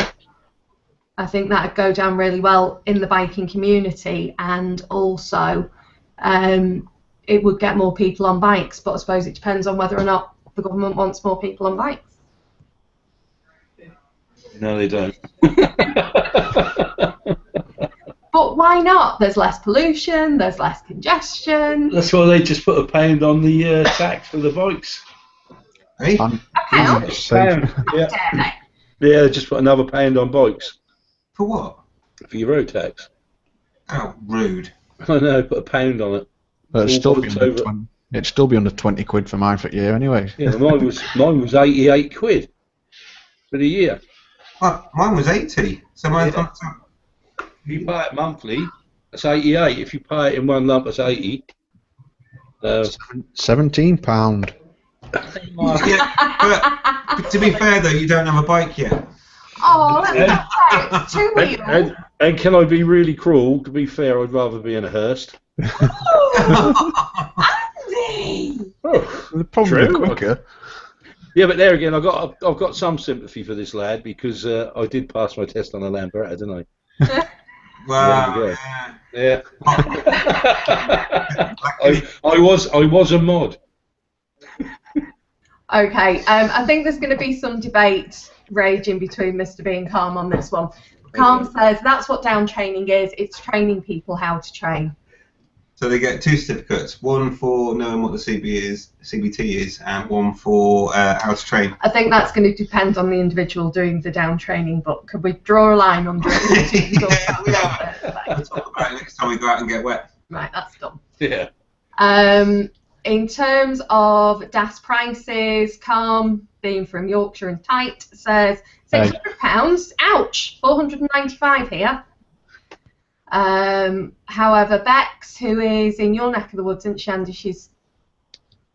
I think that would go down really well in the biking community, and also it would get more people on bikes, but I suppose it depends on whether or not the government wants more people on bikes. No, they don't. But why not? There's less pollution, there's less congestion. That's why they just put a pound on the tax for the bikes. Hey? A pound? Pound, yeah. Dare Yeah, they just put another pound on bikes For what? for your road tax. Oh, rude. I know, put a pound on it. But it'd All still, be bikes under over- 20, it'd still be under 20 quid for mine for the year anyway. Yeah, mine was 88 quid for the year. Well, mine was 80. So mine's Yeah. gone to... If you pay it monthly, that's 88. If you pay it in one lump, that's 80. £17. Yeah, but to be fair though, you don't have a bike yet. Oh, that's not fair. 2 wheels. And can I be really cruel? To be fair, I'd rather be in a hearse. Oh, Andy! Oh, They're probably True. quicker. yeah, but there again, I've got some sympathy for this lad because I did pass my test on a Lambretta, didn't I? Wow. Yeah. I was a mod. Okay, I think there's going to be some debate raging between Mr. B and Calm on this one. Calm says that's what down training is. It's training people how to train. So they get 2 certificates, one for knowing what the CBT is, and one for how to train. I think that's going to depend on the individual doing the down training, but could we draw a line under it? Yeah, we are. We'll talk about it next time we go out and get wet. Right, that's done. Yeah. In terms of DAS prices, Calm, being from Yorkshire and Tight, says £600. Ouch, 495 here. However, Bex, who is in your neck of the woods, isn't she, Andy? She's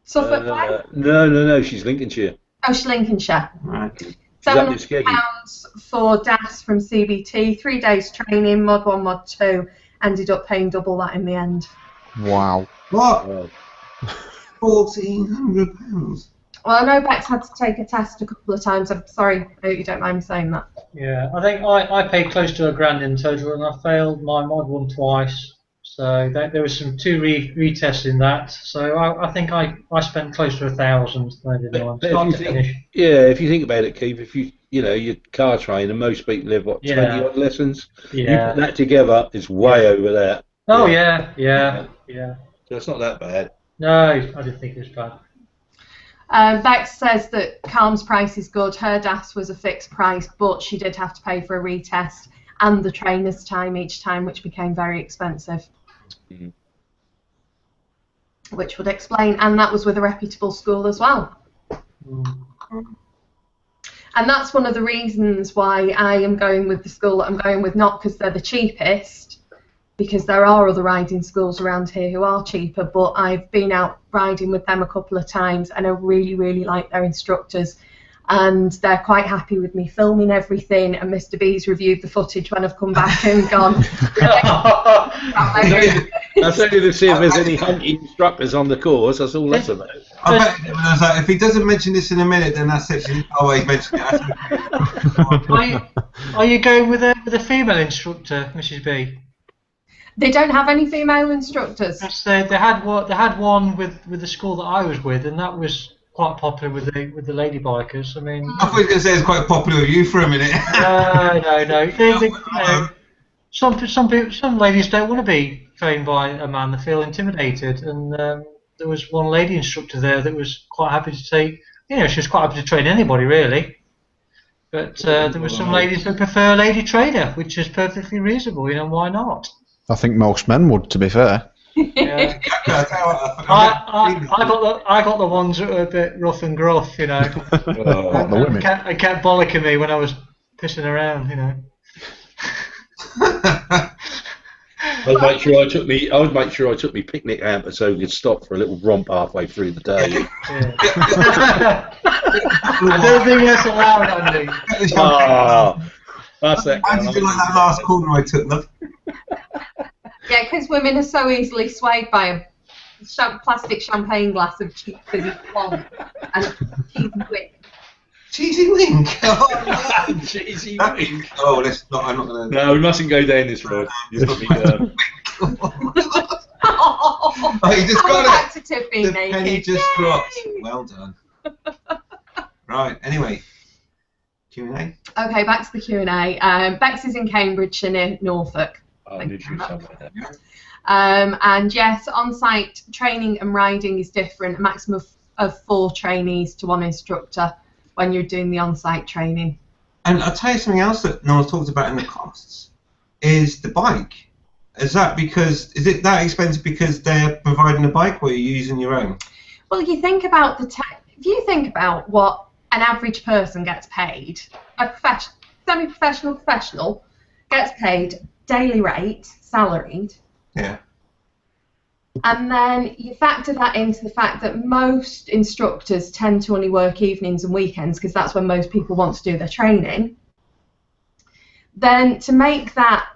Suffolk way? No, she's Lincolnshire. Oh, she's Lincolnshire. Right. £700 for DAS from CBT, 3 days training, Mod 1, Mod 2, ended up paying double that in the end. Wow. What? £1,400. Well, I know Bex had to take a test a couple of times. I'm sorry, I hope you don't mind me saying that. Yeah, I think I paid close to £1,000 in total, and I failed my Mod 1 twice. So there was some 2 retests in that. So I think I spent close to 1,000. If you think about it, Keith, if you're car trained, and most people live 20 odd lessons. Yeah. You put that together, it's way over that. Oh yeah. So it's not that bad. No, I didn't think it was bad. Bex says that Calm's price is good. Her DAS was a fixed price, but she did have to pay for a retest and the trainer's time each time, which became very expensive. Mm. Which would explain, and that was with a reputable school as well. Mm. And that's one of the reasons why I am going with the school that I'm going with, not because they're the cheapest, because there are other riding schools around here who are cheaper, but I've been out riding with them a couple of times and I really, really like their instructors. And they're quite happy with me filming everything, and Mr. B's reviewed the footage when I've come back and gone. That's only to see if there's any hunting instructors on the course, that's all that's about. I bet I was like, if he doesn't mention this in a minute, then that's it. Oh, he mentioned it. Are you going with a female instructor, Mrs. B? They don't have any female instructors. Yes, they had one with the school that I was with, and that was quite popular with the lady bikers. I mean, I thought you were going to say it's quite popular with you for a minute. no. Some ladies don't want to be trained by a man; they feel intimidated. And there was one lady instructor there that was quite happy to take. She was quite happy to train anybody really. But there were some ladies who prefer a lady trainer, which is perfectly reasonable. Why not? I think most men would, to be fair. Yeah. I got the ones that were a bit rough and gruff, The women. and kept bollocking me when I was pissing around, I would make sure I took me picnic hamper so we could stop for a little romp halfway through the day. Yeah. I don't think that's allowed, Andy. That's that. How did you like that last corner I took, love? Yeah, because women are so easily swayed by a plastic champagne glass of cheap fizzy blonde and a cheesy wink. Cheesy wink? Oh, no. Cheesy wink. Oh, I'm not going to... No, we mustn't go down this road. You just need, Oh, you just got back it. to Tiffany The naked. penny just Yay! dropped. Well done. Right, anyway. Q&A? Okay, back to the Q&A. Bex is in Cambridgeshire near Norfolk. I knew she was somewhere there. And yes, on-site training and riding is different. A maximum of 4 trainees to 1 instructor when you're doing the on-site training. And I'll tell you something else that no one's talked about in the costs, is the bike. Is it that expensive because they're providing a bike, or are you using your own? Well, you think about if you think about what an average person gets paid, a semi-professional professional gets paid daily rate, salaried. Yeah. And then you factor that into the fact that most instructors tend to only work evenings and weekends because that's when most people want to do their training. Then to make that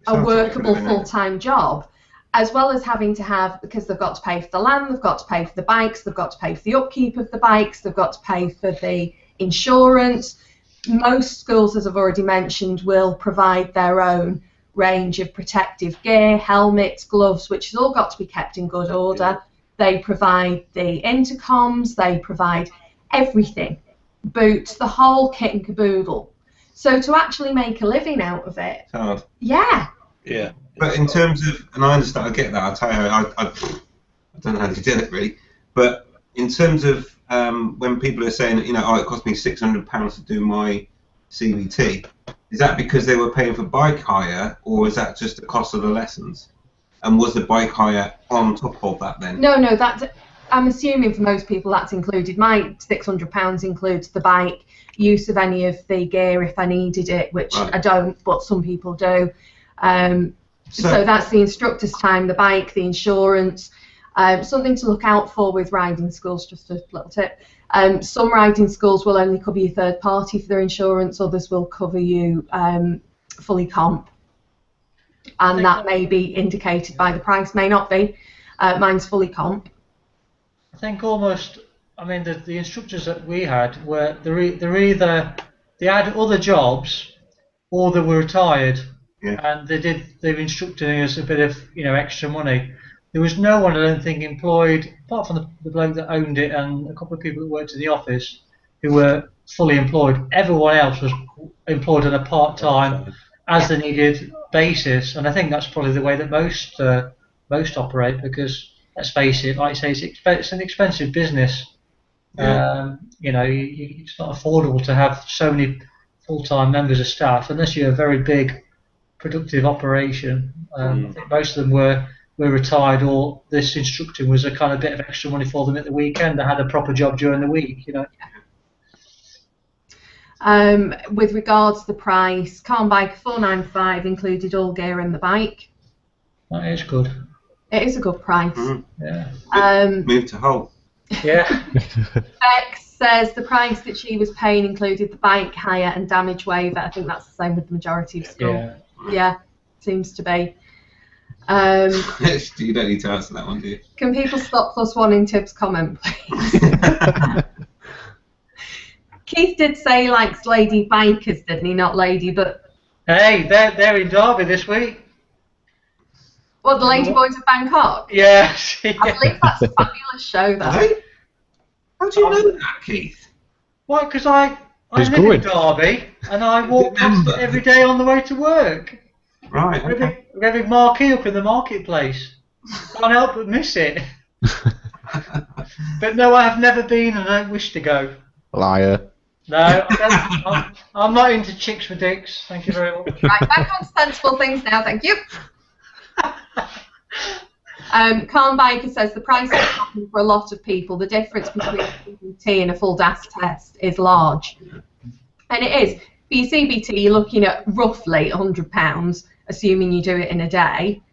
a workable full-time job, as well as having to have, because they've got to pay for the land, they've got to pay for the bikes, they've got to pay for the upkeep of the bikes, they've got to pay for the insurance. Most schools, as I've already mentioned, will provide their own range of protective gear, helmets, gloves, which has all got to be kept in good order. They provide the intercoms, they provide everything, boots, the whole kit and caboodle. So to actually make a living out of it, It's hard. yeah. Yeah. But in terms of, and I understand, I get that, I'll tell you, I don't know how you did it really, but in terms of when people are saying, it cost me £600 to do my CBT, is that because they were paying for bike hire, or is that just the cost of the lessons? And was the bike hire on top of that then? No, I'm assuming for most people that's included. My £600 includes the bike, use of any of the gear if I needed it, which Right. I don't, but some people do. So that's the instructor's time, the bike, the insurance. Something to look out for with riding schools, just a little tip. Some riding schools will only cover you third party for their insurance, others will cover you fully comp. And that may be indicated by the price, may not be. Mine's fully comp. I think the instructors that we had were they had other jobs or they were retired, and they were instructing us a bit of extra money. There was no one, I don't think, employed apart from the bloke that owned it and a couple of people that worked in the office who were fully employed. Everyone else was employed on a part-time, as they needed basis, and I think that's probably the way that most operate, because let's face it, like I say, it's an expensive business. It's not affordable to have so many full-time members of staff unless you're a very big, productive operation. I think most of them were retired, or this instructing was a kind of bit of extra money for them at the weekend. They had a proper job during the week, With regards to the price, Calm Bike $495 included all gear and the bike. That is good. It is a good price. Yeah. Move to Hull. Yeah. Bex says the price that she was paying included the bike hire and damage waiver. I think that's the same with the majority of schools. Yeah, seems to be. You don't need to answer that one, do you? Can people stop +1 in Tibbs' comment, please? Keith did say he likes lady bikers, didn't he? Not lady, but... Hey, they're in Derby this week. What, the Lady Boys of Bangkok? Yes. I believe that's a fabulous show, though. Are they? How do you know that, Keith? Why? Because I He's live going. in Derby, and I walk past it every day on the way to work. Right, okay. We have a marquee up in the marketplace. Can't help but miss it. But no, I have never been, and I don't wish to go. Liar. No, I'm not into chicks with dicks. Thank you very much. Right, back on sensible things now, thank you. Calm Biker says the price is happening for a lot of people. The difference between CBT and a full DAS test is large. And it is. For your CBT, you're looking at roughly £100, assuming you do it in a day.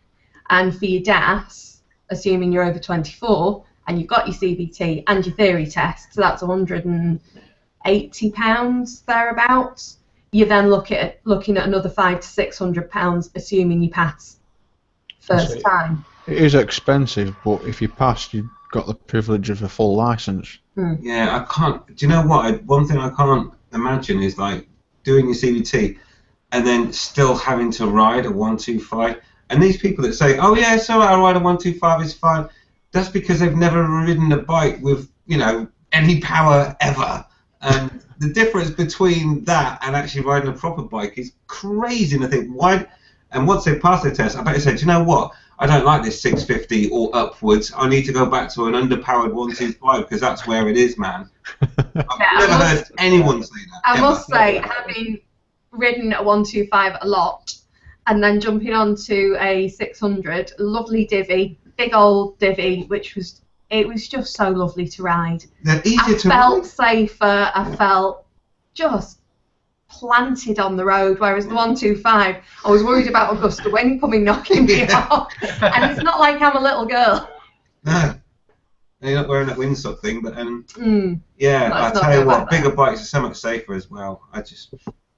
And for your DAS, assuming you're over 24, and you've got your CBT and your theory test, so that's £180 thereabouts. You're then looking at another £500 to £600, assuming you pass first time. It is expensive, but if you pass, you've got the privilege of a full license. Yeah, I can't. Do you know what? One thing I can't imagine is like doing your CBT and then still having to ride a 125. And these people that say, "Oh yeah, so I ride a 125, it's fine," that's because they've never ridden a bike with, you know, any power ever. And the difference between that and actually riding a proper bike is crazy. And I think why? And once they pass their test, I bet they say, "Do you know what? I don't like this 650 or upwards. I need to go back to an underpowered 125 because that's where it is, man." I've never heard anyone say that. I must say, having ridden a 125 a lot and then jumping onto a 600, lovely divvy, big old divvy, it was just so lovely to ride. They're easier to I felt ride. safer. I felt just planted on the road, whereas the 125, I was worried about a gust of wind coming knocking me off. And it's not like I'm a little girl. No. You're not wearing that windsock thing, but yeah, Let's I'll not tell you go what, back bigger bikes are so much safer as well.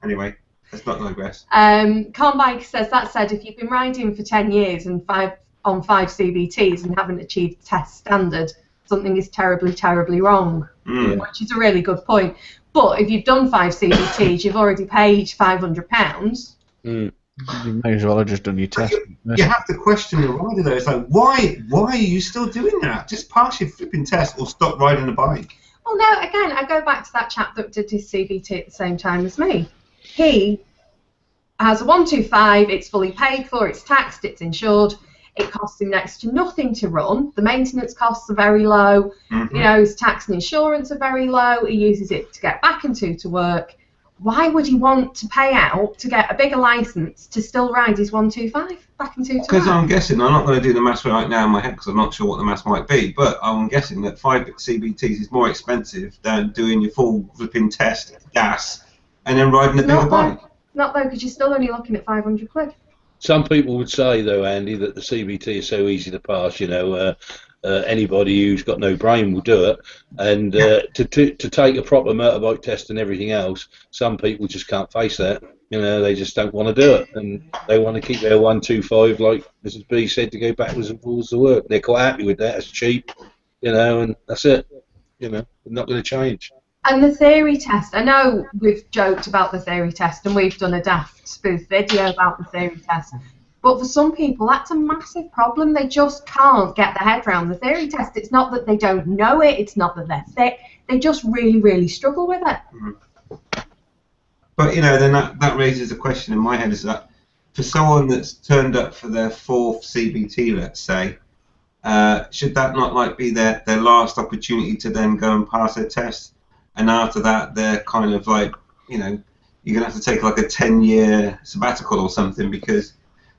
Anyway, let's not digress. Calm Bike says, that said, if you've been riding for 10 years and 5 CBTs and haven't achieved test standard, something is terribly, terribly wrong, which is a really good point. But if you've done 5 CBTs, you've already paid £500. You may as well have just done your test. You have to question the rider though. It's like, why are you still doing that? Just pass your flipping test or stop riding the bike. Well, no, again, I go back to that chap that did his CBT at the same time as me. He has a 125, it's fully paid for, it's taxed, it's insured. It costs him next to nothing to run. The maintenance costs are very low. You know, his tax and insurance are very low. He uses it to get back into to work. Why would he want to pay out to get a bigger license to still ride his 125 back into to work? Because I'm guessing, I'm not going to do the maths right now in my head because I'm not sure what the maths might be, but I'm guessing that 5 CBTs is more expensive than doing your full flipping test, gas, and then riding a bigger bike. Not though, because you're still only looking at 500 quid. Some people would say, though, Andy, that the CBT is so easy to pass. You know, anybody who's got no brain will do it. And to take a proper motorbike test and everything else, some people just can't face that. You know, they just don't want to do it, and they want to keep their 125, like Mrs. B said, to go backwards and forwards to work. They're quite happy with that. It's cheap, you know, and that's it. You know, they're not going to change. And the theory test, I know we've joked about the theory test and we've done a daft spoof video about the theory test, but for some people that's a massive problem. They just can't get their head around the theory test. It's not that they don't know it, it's not that they're thick, they just really, really struggle with it. But, you know, then that raises a question in my head, is that for someone that's turned up for their 4th CBT, let's say, should that not like be their last opportunity to then go and pass their test? And after that, they're kind of like, you know, you're going to have to take like a 10-year sabbatical or something, because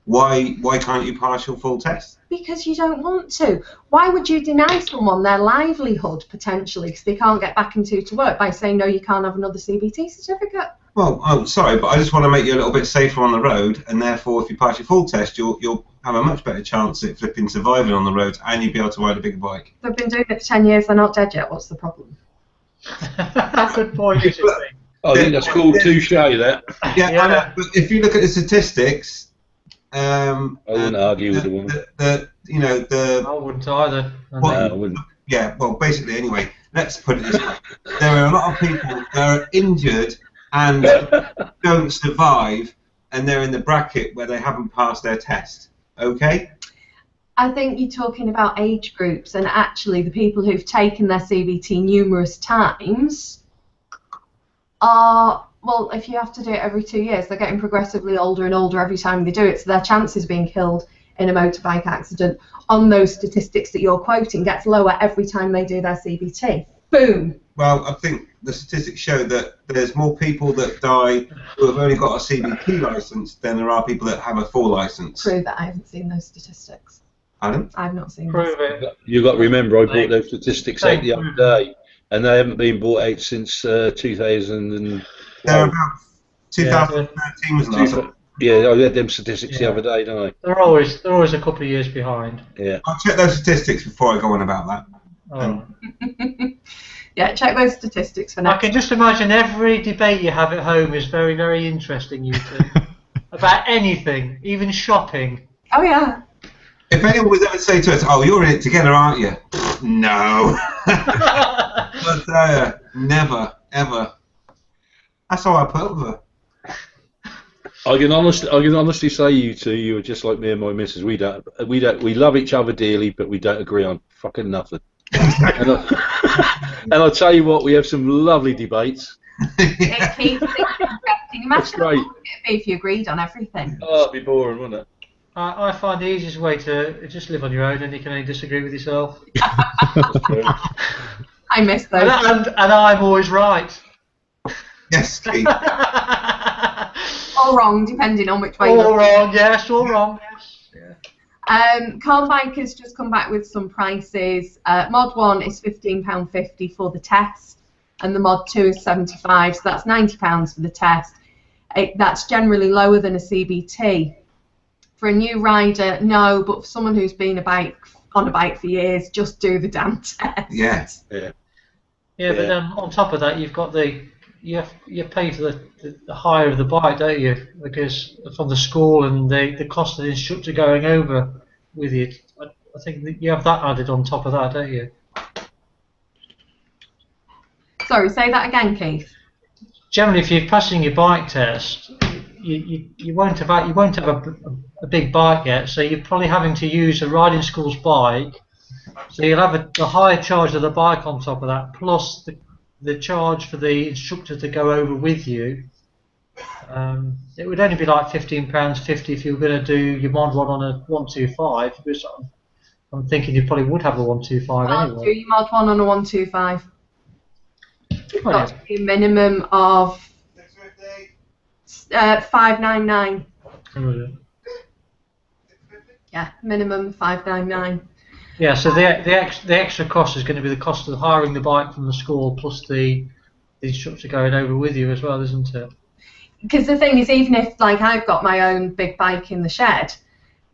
why can't you pass your full test? Because you don't want to. Why would you deny someone their livelihood, potentially, because they can't get back into to work by saying, no, you can't have another CBT certificate? Well, I'm sorry, but I just want to make you a little bit safer on the road, and therefore if you pass your full test, you'll have a much better chance at flipping surviving on the road, and you'll be able to ride a bigger bike. They've been doing it for 10 years, they're not dead yet, what's the problem? Good point, Mrs. B. I think that's called touche, that. Yeah, I know, but if you look at the statistics, I wouldn't argue with the woman. I wouldn't either. No, I wouldn't. Yeah, well, basically, anyway, let's put it this way. There are a lot of people that are injured and don't survive, and they're in the bracket where they haven't passed their test. Okay? I think you're talking about age groups, and actually the people who've taken their CBT numerous times are, well, if you have to do it every 2 years, they're getting progressively older and older every time they do it, so their chances of being killed in a motorbike accident on those statistics that you're quoting gets lower every time they do their CBT. Boom! Well, I think the statistics show that there's more people that die who have only got a CBT licence than there are people that have a full licence. Prove it. I haven't seen those statistics. Adam? I've not seen Prove those. it. You got to remember, I brought those statistics out the other day, and they haven't been brought out since 2000. And They're about 2013 was the last one. yeah, I read them statistics the other day, didn't I? They're always a couple of years behind. Yeah. I'll check those statistics before I go on about that. Oh. Yeah, check those statistics for I next. can just imagine every debate you have at home is very, very interesting, you two. About anything, even shopping. Oh yeah. If anyone was ever to say to us, "Oh, you're in it together, aren't you?" No. But never, ever. That's how I put up with her. I can honestly say, you two, you are just like me and my missus. We love each other dearly, but we don't agree on fucking nothing. And I'll tell you what, we have some lovely debates. It keeps things interesting. That's Imagine great. how long it'd be if you agreed on everything. Oh, it'd be boring, wouldn't it? I find the easiest way to just live on your own, and you can only disagree with yourself. I miss those. And I'm always right. Yes, Keith. All wrong, depending on which way All you're wrong, yes, all wrong. Yes. Car Bikers just come back with some prices. Mod 1 is £15.50 for the test, and the Mod 2 is £75, so that's £90 for the test. That's generally lower than a CBT. For a new rider, no, but for someone who's been on a bike for years, just do the damn test. Yes. Yeah. Yeah, but then on top of that, you've got you pay for the hire of the bike, don't you? Because from the school and the cost of the instructor going over with you. I think that you have that added on top of that, don't you? Sorry, say that again, Keith. Generally, if you're passing your bike test, you won't have a big bike yet, so you're probably having to use a riding school's bike. So you'll have a higher charge of the bike on top of that, plus the charge for the instructor to go over with you. It would only be like £15.50 if you were going to do your Mod 1 on a 125. Because I'm thinking you probably would have a 125 anyway. Do your Mod 1 on a 125. You've Oh, got to be a minimum of £599. Yeah, minimum £599. Yeah, so the extra cost is going to be the cost of hiring the bike from the school plus the instructor going over with you as well, isn't it? Because the thing is, even if like I've got my own big bike in the shed,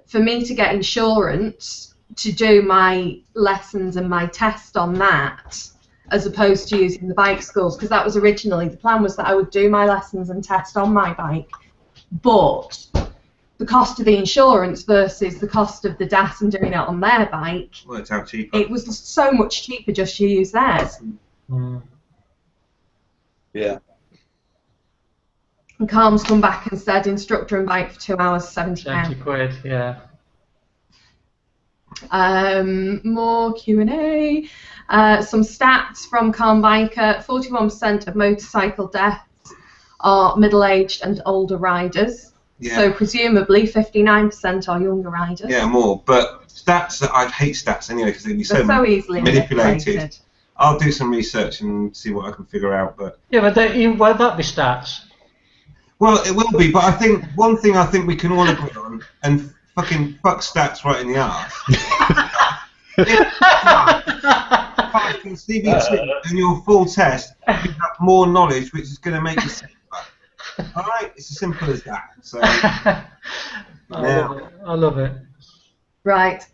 for me to get insurance to do my lessons and my test on that, as opposed to using the bike schools, because that was originally the plan, was that I would do my lessons and test on my bike, but the cost of the insurance versus the cost of the DAS and doing it on their bike, Worked out cheaper. it was so much cheaper just to use theirs. Mm. Yeah. And Calm's come back and said instructor and bike for 2 hours, £70. 70 quid, yeah. More Q&A. Some stats from Calm Biker. 41% of motorcycle deaths are middle-aged and older riders. Yeah. So presumably 59% are younger riders. Yeah, more. But stats, I hate stats anyway because they'd be They're so easily manipulated. I'll do some research and see what I can figure out. But Yeah, but won't that be stats? well, it will be. But I think one thing I think we can all agree on, and fucking fuck stats right in the arse. Passing CBT and your full test, you have more knowledge, which is going to make you safer. All right, it's as simple as that. So I love it. Right.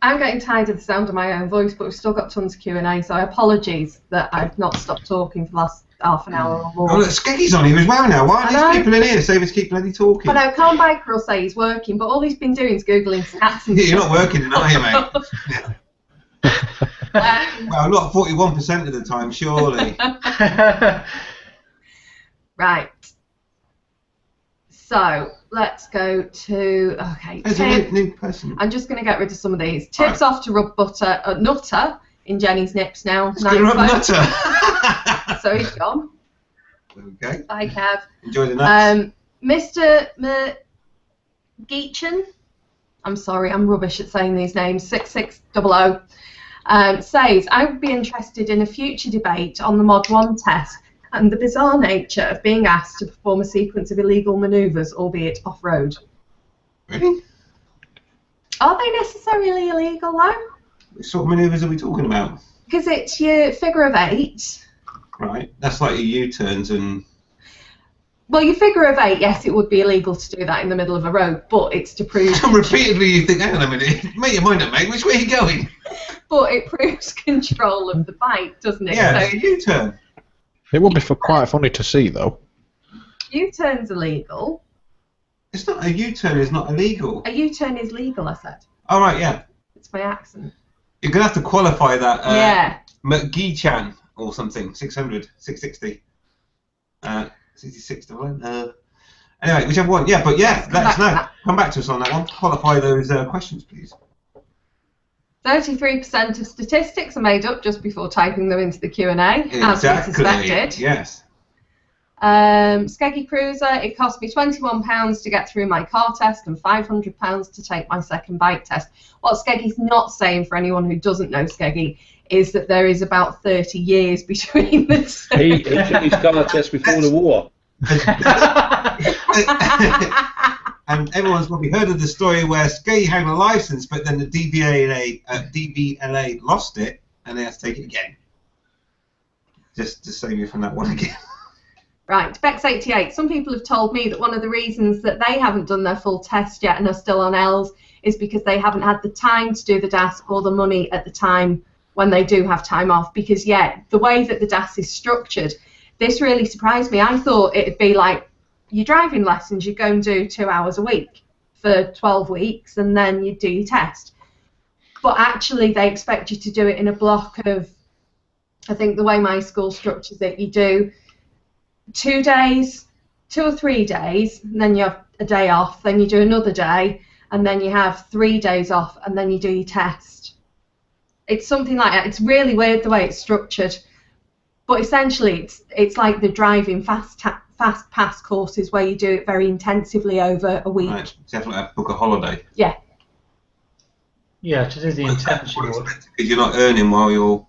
I'm getting tired of the sound of my own voice, but we've still got tons of Q&A, so apologies that I've not stopped talking for the last half an hour or more. oh, look, Skeggy's on here as well now. Why are these people in here? Save us keep bloody talking. I know, Calm Biker will say he's working, but all he's been doing is Googling stats and Yeah, you're not working tonight, are you, mate? Well, not 41% of the time, surely. Right. So, let's go to, okay, There's a new person. I'm just going to get rid of some of these. Tips off to rub nutter in Jenny's nips now. It's going to rub nutter. So he's gone. Okay. Bye, Kev. Enjoy the nuts. Mr. Geechan, I'm sorry, I'm rubbish at saying these names, 6600, says, I would be interested in a future debate on the Mod 1 test and the bizarre nature of being asked to perform a sequence of illegal manoeuvres, albeit off-road. Really? Are they necessarily illegal, though? What sort of manoeuvres are we talking about? Because it's your figure of 8. Right. That's like your U-turns and... Well, your figure of 8, yes, it would be illegal to do that in the middle of a road, but it's to prove... Repeatedly you think, hang on a minute, make your mind up, mate, which way are you going? But it proves control of the bike, doesn't it? Yeah, so, it's a U-turn. It would be quite funny to see, though. U-turn's illegal. It's not, a U-turn is not illegal. A U-turn is legal, I said. Oh, right, yeah. It's my accent. You're going to have to qualify that. Yeah. McGee-chan or something, 600, 660. 66, anyway, whichever one. Yeah, but yeah, let us know. Come back to us on that one. Qualify those questions, please. 33% of statistics are made up just before typing them into the Q&A, as we suspected. Yes. Skeggy Cruiser, it cost me £21 to get through my car test and £500 to take my second bike test. What Skeggy's not saying, for anyone who doesn't know Skeggy, is that there is about 30 years between the two. He took his car test before the war. And everyone's probably heard of the story where Skeggy had a license, but then the DVLA lost it, and they had to take it again. Just to save you from that one again. Right, Bex88. Some people have told me that one of the reasons that they haven't done their full test yet and are still on L's is because they haven't had the time to do the DAS or the money at the time when they do have time off. Because, yeah, the way that the DAS is structured, this really surprised me. I thought it'd be like your driving lessons, you go and do 2 hours a week for 12 weeks and then you do your test. But actually they expect you to do it in a block of, I think the way my school structures it, you do 2 days, 2 or 3 days, and then you have a day off, then you do another day, and then you have 3 days off, and then you do your test. It's something like that. It's really weird the way it's structured, but essentially it's like the driving fast pass courses where you do it very intensively over a week. Right, definitely have to book a holiday. Yeah. Yeah, to do the intensive. Because you're not earning while you're,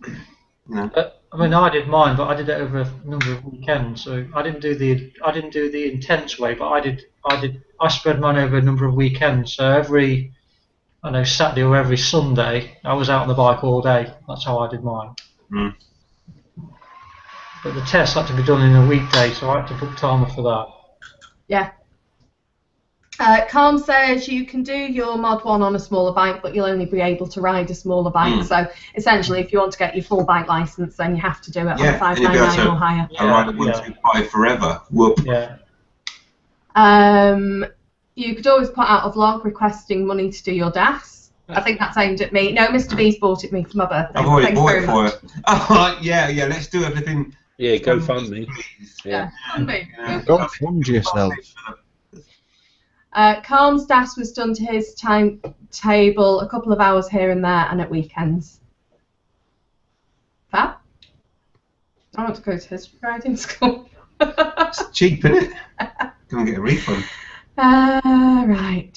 you know. I mean, I did mine, but I did it over a number of weekends. So I didn't do the intense way, but I spread mine over a number of weekends. So every, I know, Saturday or every Sunday, I was out on the bike all day. That's how I did mine. Mm. But the test had to be done in a weekday, so I had to book time for that. Yeah. Calm says you can do your Mod 1 on a smaller bike, but you'll only be able to ride a smaller bike. So essentially, if you want to get your full bike license, then you have to do it on 599 or higher. I ride a 125 forever. Whoop. Yeah. You could always put out a vlog requesting money to do your DAS. I think that's aimed at me. No, Mr. B's bought it me for my birthday. I've already bought it for her. Oh, yeah, let's do everything. Yeah, go fund me. Yeah. Don't fund yourself. Calm's DAS was done to his timetable, a couple of hours here and there, and at weekends. Fab? I want to go to his riding school. It's cheap, isn't it? Go and get a refund. Right.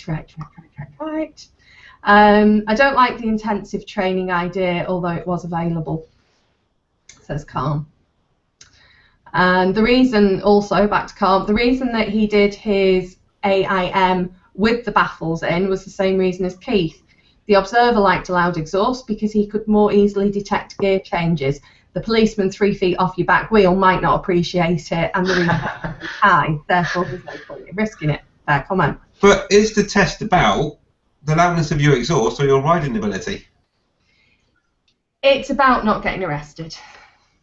I don't like the intensive training idea, although it was available, says Calm. And the reason, also, back to Calm, the reason that he did his AIM with the baffles in was the same reason as Keith. The observer liked a loud exhaust because he could more easily detect gear changes. The policeman 3 feet off your back wheel might not appreciate it, and the reason is high, therefore there's no point in risking it. Fair comment. But is the test about the loudness of your exhaust or your riding ability? It's about not getting arrested.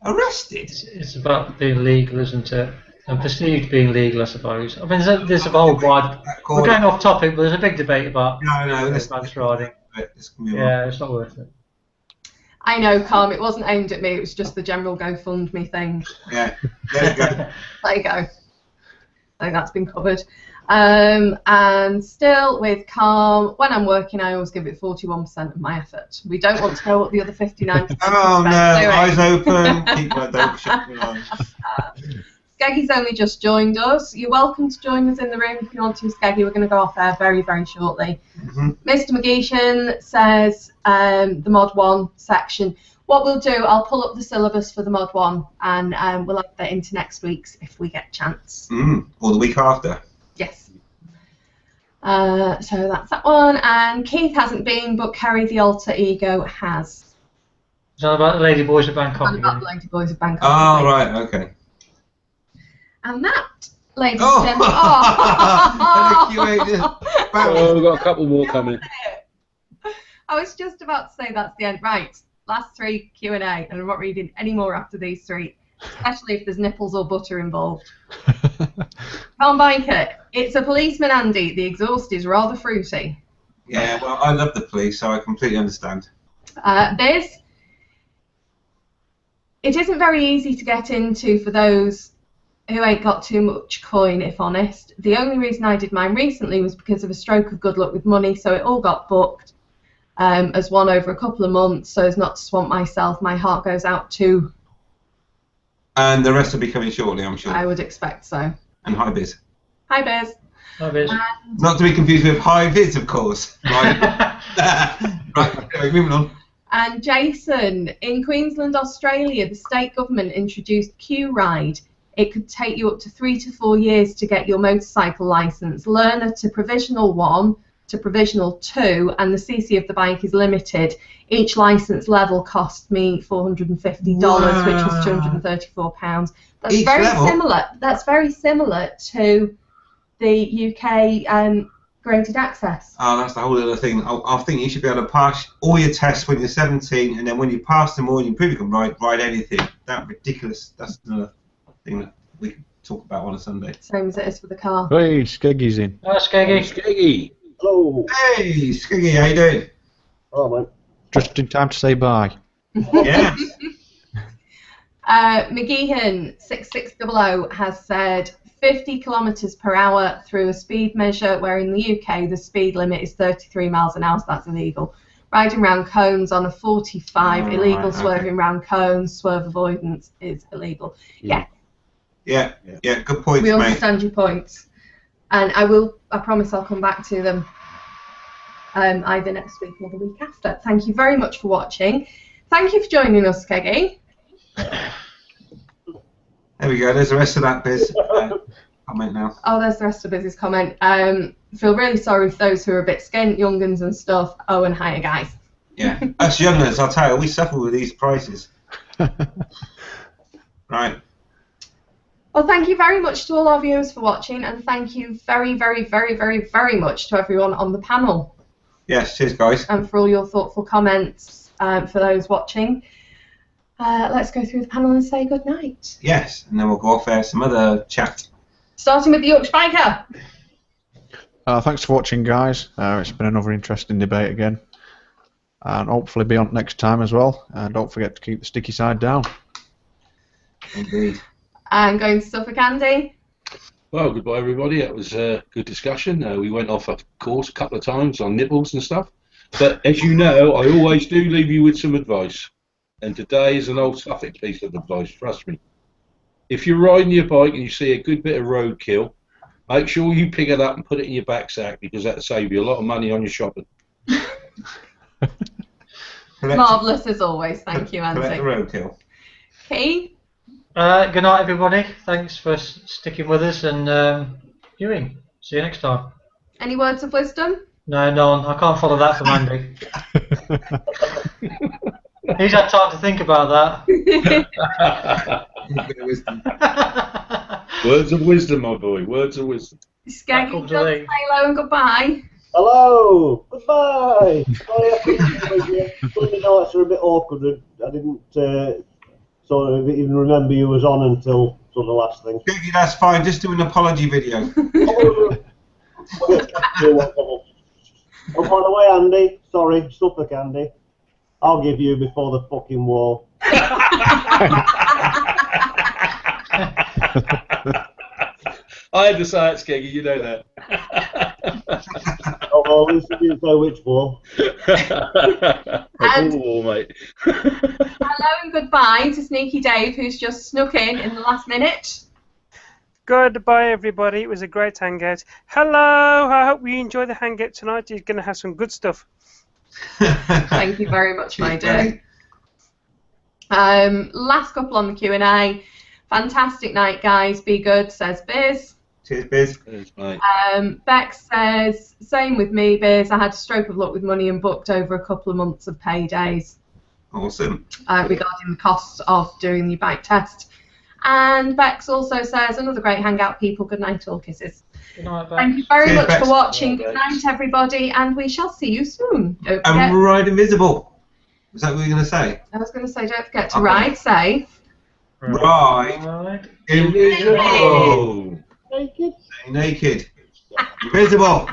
Arrested? It's about being legal, isn't it? And perceived being legal, I suppose. I mean, there's a whole wide. We're going off topic, but there's a big debate about advanced riding. Yeah, it's not worth it. I know, Calm. It wasn't aimed at me. It was just the general GoFundMe thing. Yeah, there you go. There you go. I think that's been covered. And still with calm, when I'm working, I always give it 41% of my effort. We don't want to know what the other 59% Oh no, doing. eyes open, keep your eyes open, shut your eyes. Skeggy's only just joined us. You're welcome to join us in the room if you want to, Skeggy. We're going to go off air very, very shortly. Mr. McGeechan says the Mod 1 section. What we'll do, I'll pull up the syllabus for the Mod 1 and we'll add that into next week's if we get a chance. Or the week after. Yes. So that's that one. And Keith hasn't been, but Kerry the alter ego has. Is that about the Lady Boys of Bangkok And about again? the Lady Boys of Bangkok. Oh, right, okay. And that, ladies Oh! and gentlemen. Oh, we've got a couple more coming. I was just about to say that's the end. Right, last 3 Q&A, and I'm not reading any more after these 3, especially if there's nipples or butter involved. Tom Biker, it's a policeman, Andy. The exhaust is rather fruity. Yeah, well, I love the police, so I completely understand. Biz, it isn't very easy to get into for those who ain't got too much coin, if honest. The only reason I did mine recently was because of a stroke of good luck with money, so it all got booked as one over a couple of months, so as not to swamp myself. My heart goes out to... And the rest will be coming shortly, I'm sure. I would expect so. And hi, Biz. Hi, Biz. Hi, Biz. Not to be confused with Hi Viz, of course. Right. Right, anyway, moving on. And Jason, in Queensland, Australia, the state government introduced Q-Ride. It could take you up to 3 to 4 years to get your motorcycle licence. Learner to Provisional 1 to Provisional 2, and the CC of the bike is limited. Each licence level cost me $450, which was £234. That's Each very level? similar. That's very similar to the UK graded access. Oh, that's the whole other thing. I think you should be able to pass all your tests when you're 17, and then when you pass them all and you prove you can ride anything. That ridiculous. That's another thing that we can talk about on a Sunday. Same as it is for the car. Hey, Skeggy's in. Hi, Skeggy. Skeggy. Hello. Hey, Skiggy, how you doing? Oh, man. Just in time to say bye. Yeah. McGeehan 6600 has said 50 kilometres per hour through a speed measure, where in the UK the speed limit is 33 miles an hour, so that's illegal. Riding round cones on a 45, Oh, illegal. right, Swerving okay. round cones, swerve avoidance is illegal. Yeah, Yeah, good points, we mate. understand your points. And I promise I'll come back to them either next week or the week after. Thank you very much for watching. Thank you for joining us, Skeggy. There we go, there's the rest of that Biz. Comment now. Oh, there's the rest of Biz's comment. Feel really sorry for those who are a bit skint, young'uns and stuff. Oh, and hiya, guys. Yeah, us youngers, I'll tell you, we suffer with these prices. Right. Well, thank you very much to all our viewers for watching, and thank you very, very, very, very, very much to everyone on the panel. Yes, cheers, guys. And for all your thoughtful comments for those watching. Let's go through the panel and say good night. Yes, and then we'll go off there, some other chat. Starting with the Yorkshire Biker. Thanks for watching, guys. It's been another interesting debate again. And hopefully be on next time as well. And don't forget to keep the sticky side down. Indeed. And going to Suffolk, Andy. Well, goodbye, everybody. That was a good discussion. We went off, of course, a couple of times on nipples and stuff. But as you know, I always do leave you with some advice. And today is an old Suffolk piece of advice, trust me. If you're riding your bike and you see a good bit of roadkill, make sure you pick it up and put it in your back sack, because that'll save you a lot of money on your shopping. Marvellous as always. Thank you, Andy. Collect the roadkill. Keith. Good night, everybody. Thanks for sticking with us and viewing. See you next time. Any words of wisdom? No, none. I can't follow that from Andy. He's had time to think about that. Words of wisdom, my boy. Words of wisdom. Skeggy, do you want to say hello and goodbye? Hello. Goodbye. Sorry, I couldn't with you. Some of the notes are a bit awkward. I didn't sort of even remember you was on until sort of the last thing. Skiggy, that's fine, just do an apology video. Oh, by the way, Andy, sorry, Suffolk Andy, I'll give you before the fucking war. I had the science gig, you know that. Oh, well, at least you didn't say which ball. And Oh, mate. hello and goodbye to Sneaky Dave, who's just snuck in the last minute. Goodbye, everybody. It was a great hangout. Hello. I hope you enjoy the hangout tonight. You're going to have some good stuff. Thank you very much, my dear. Last couple on the Q&A. Fantastic night, guys. Be good, says Biz. Cheers, Biz. Cheers, mate. Bex says, same with me, Biz. I had a stroke of luck with money and booked over a couple of months of paydays. Awesome. Regarding the costs of doing the bike test. And Bex also says, another great hangout, people. Good night, all kisses. Good night, Bex. Thank you very Cheers, much Bex. for watching. Good Good night, night, everybody, and we shall see you soon. Don't forget, And ride invisible. Was that what you were going to say? I was going to say, don't forget to Okay. ride safe. Ride Right. invisible. Naked. Stay naked. Invisible.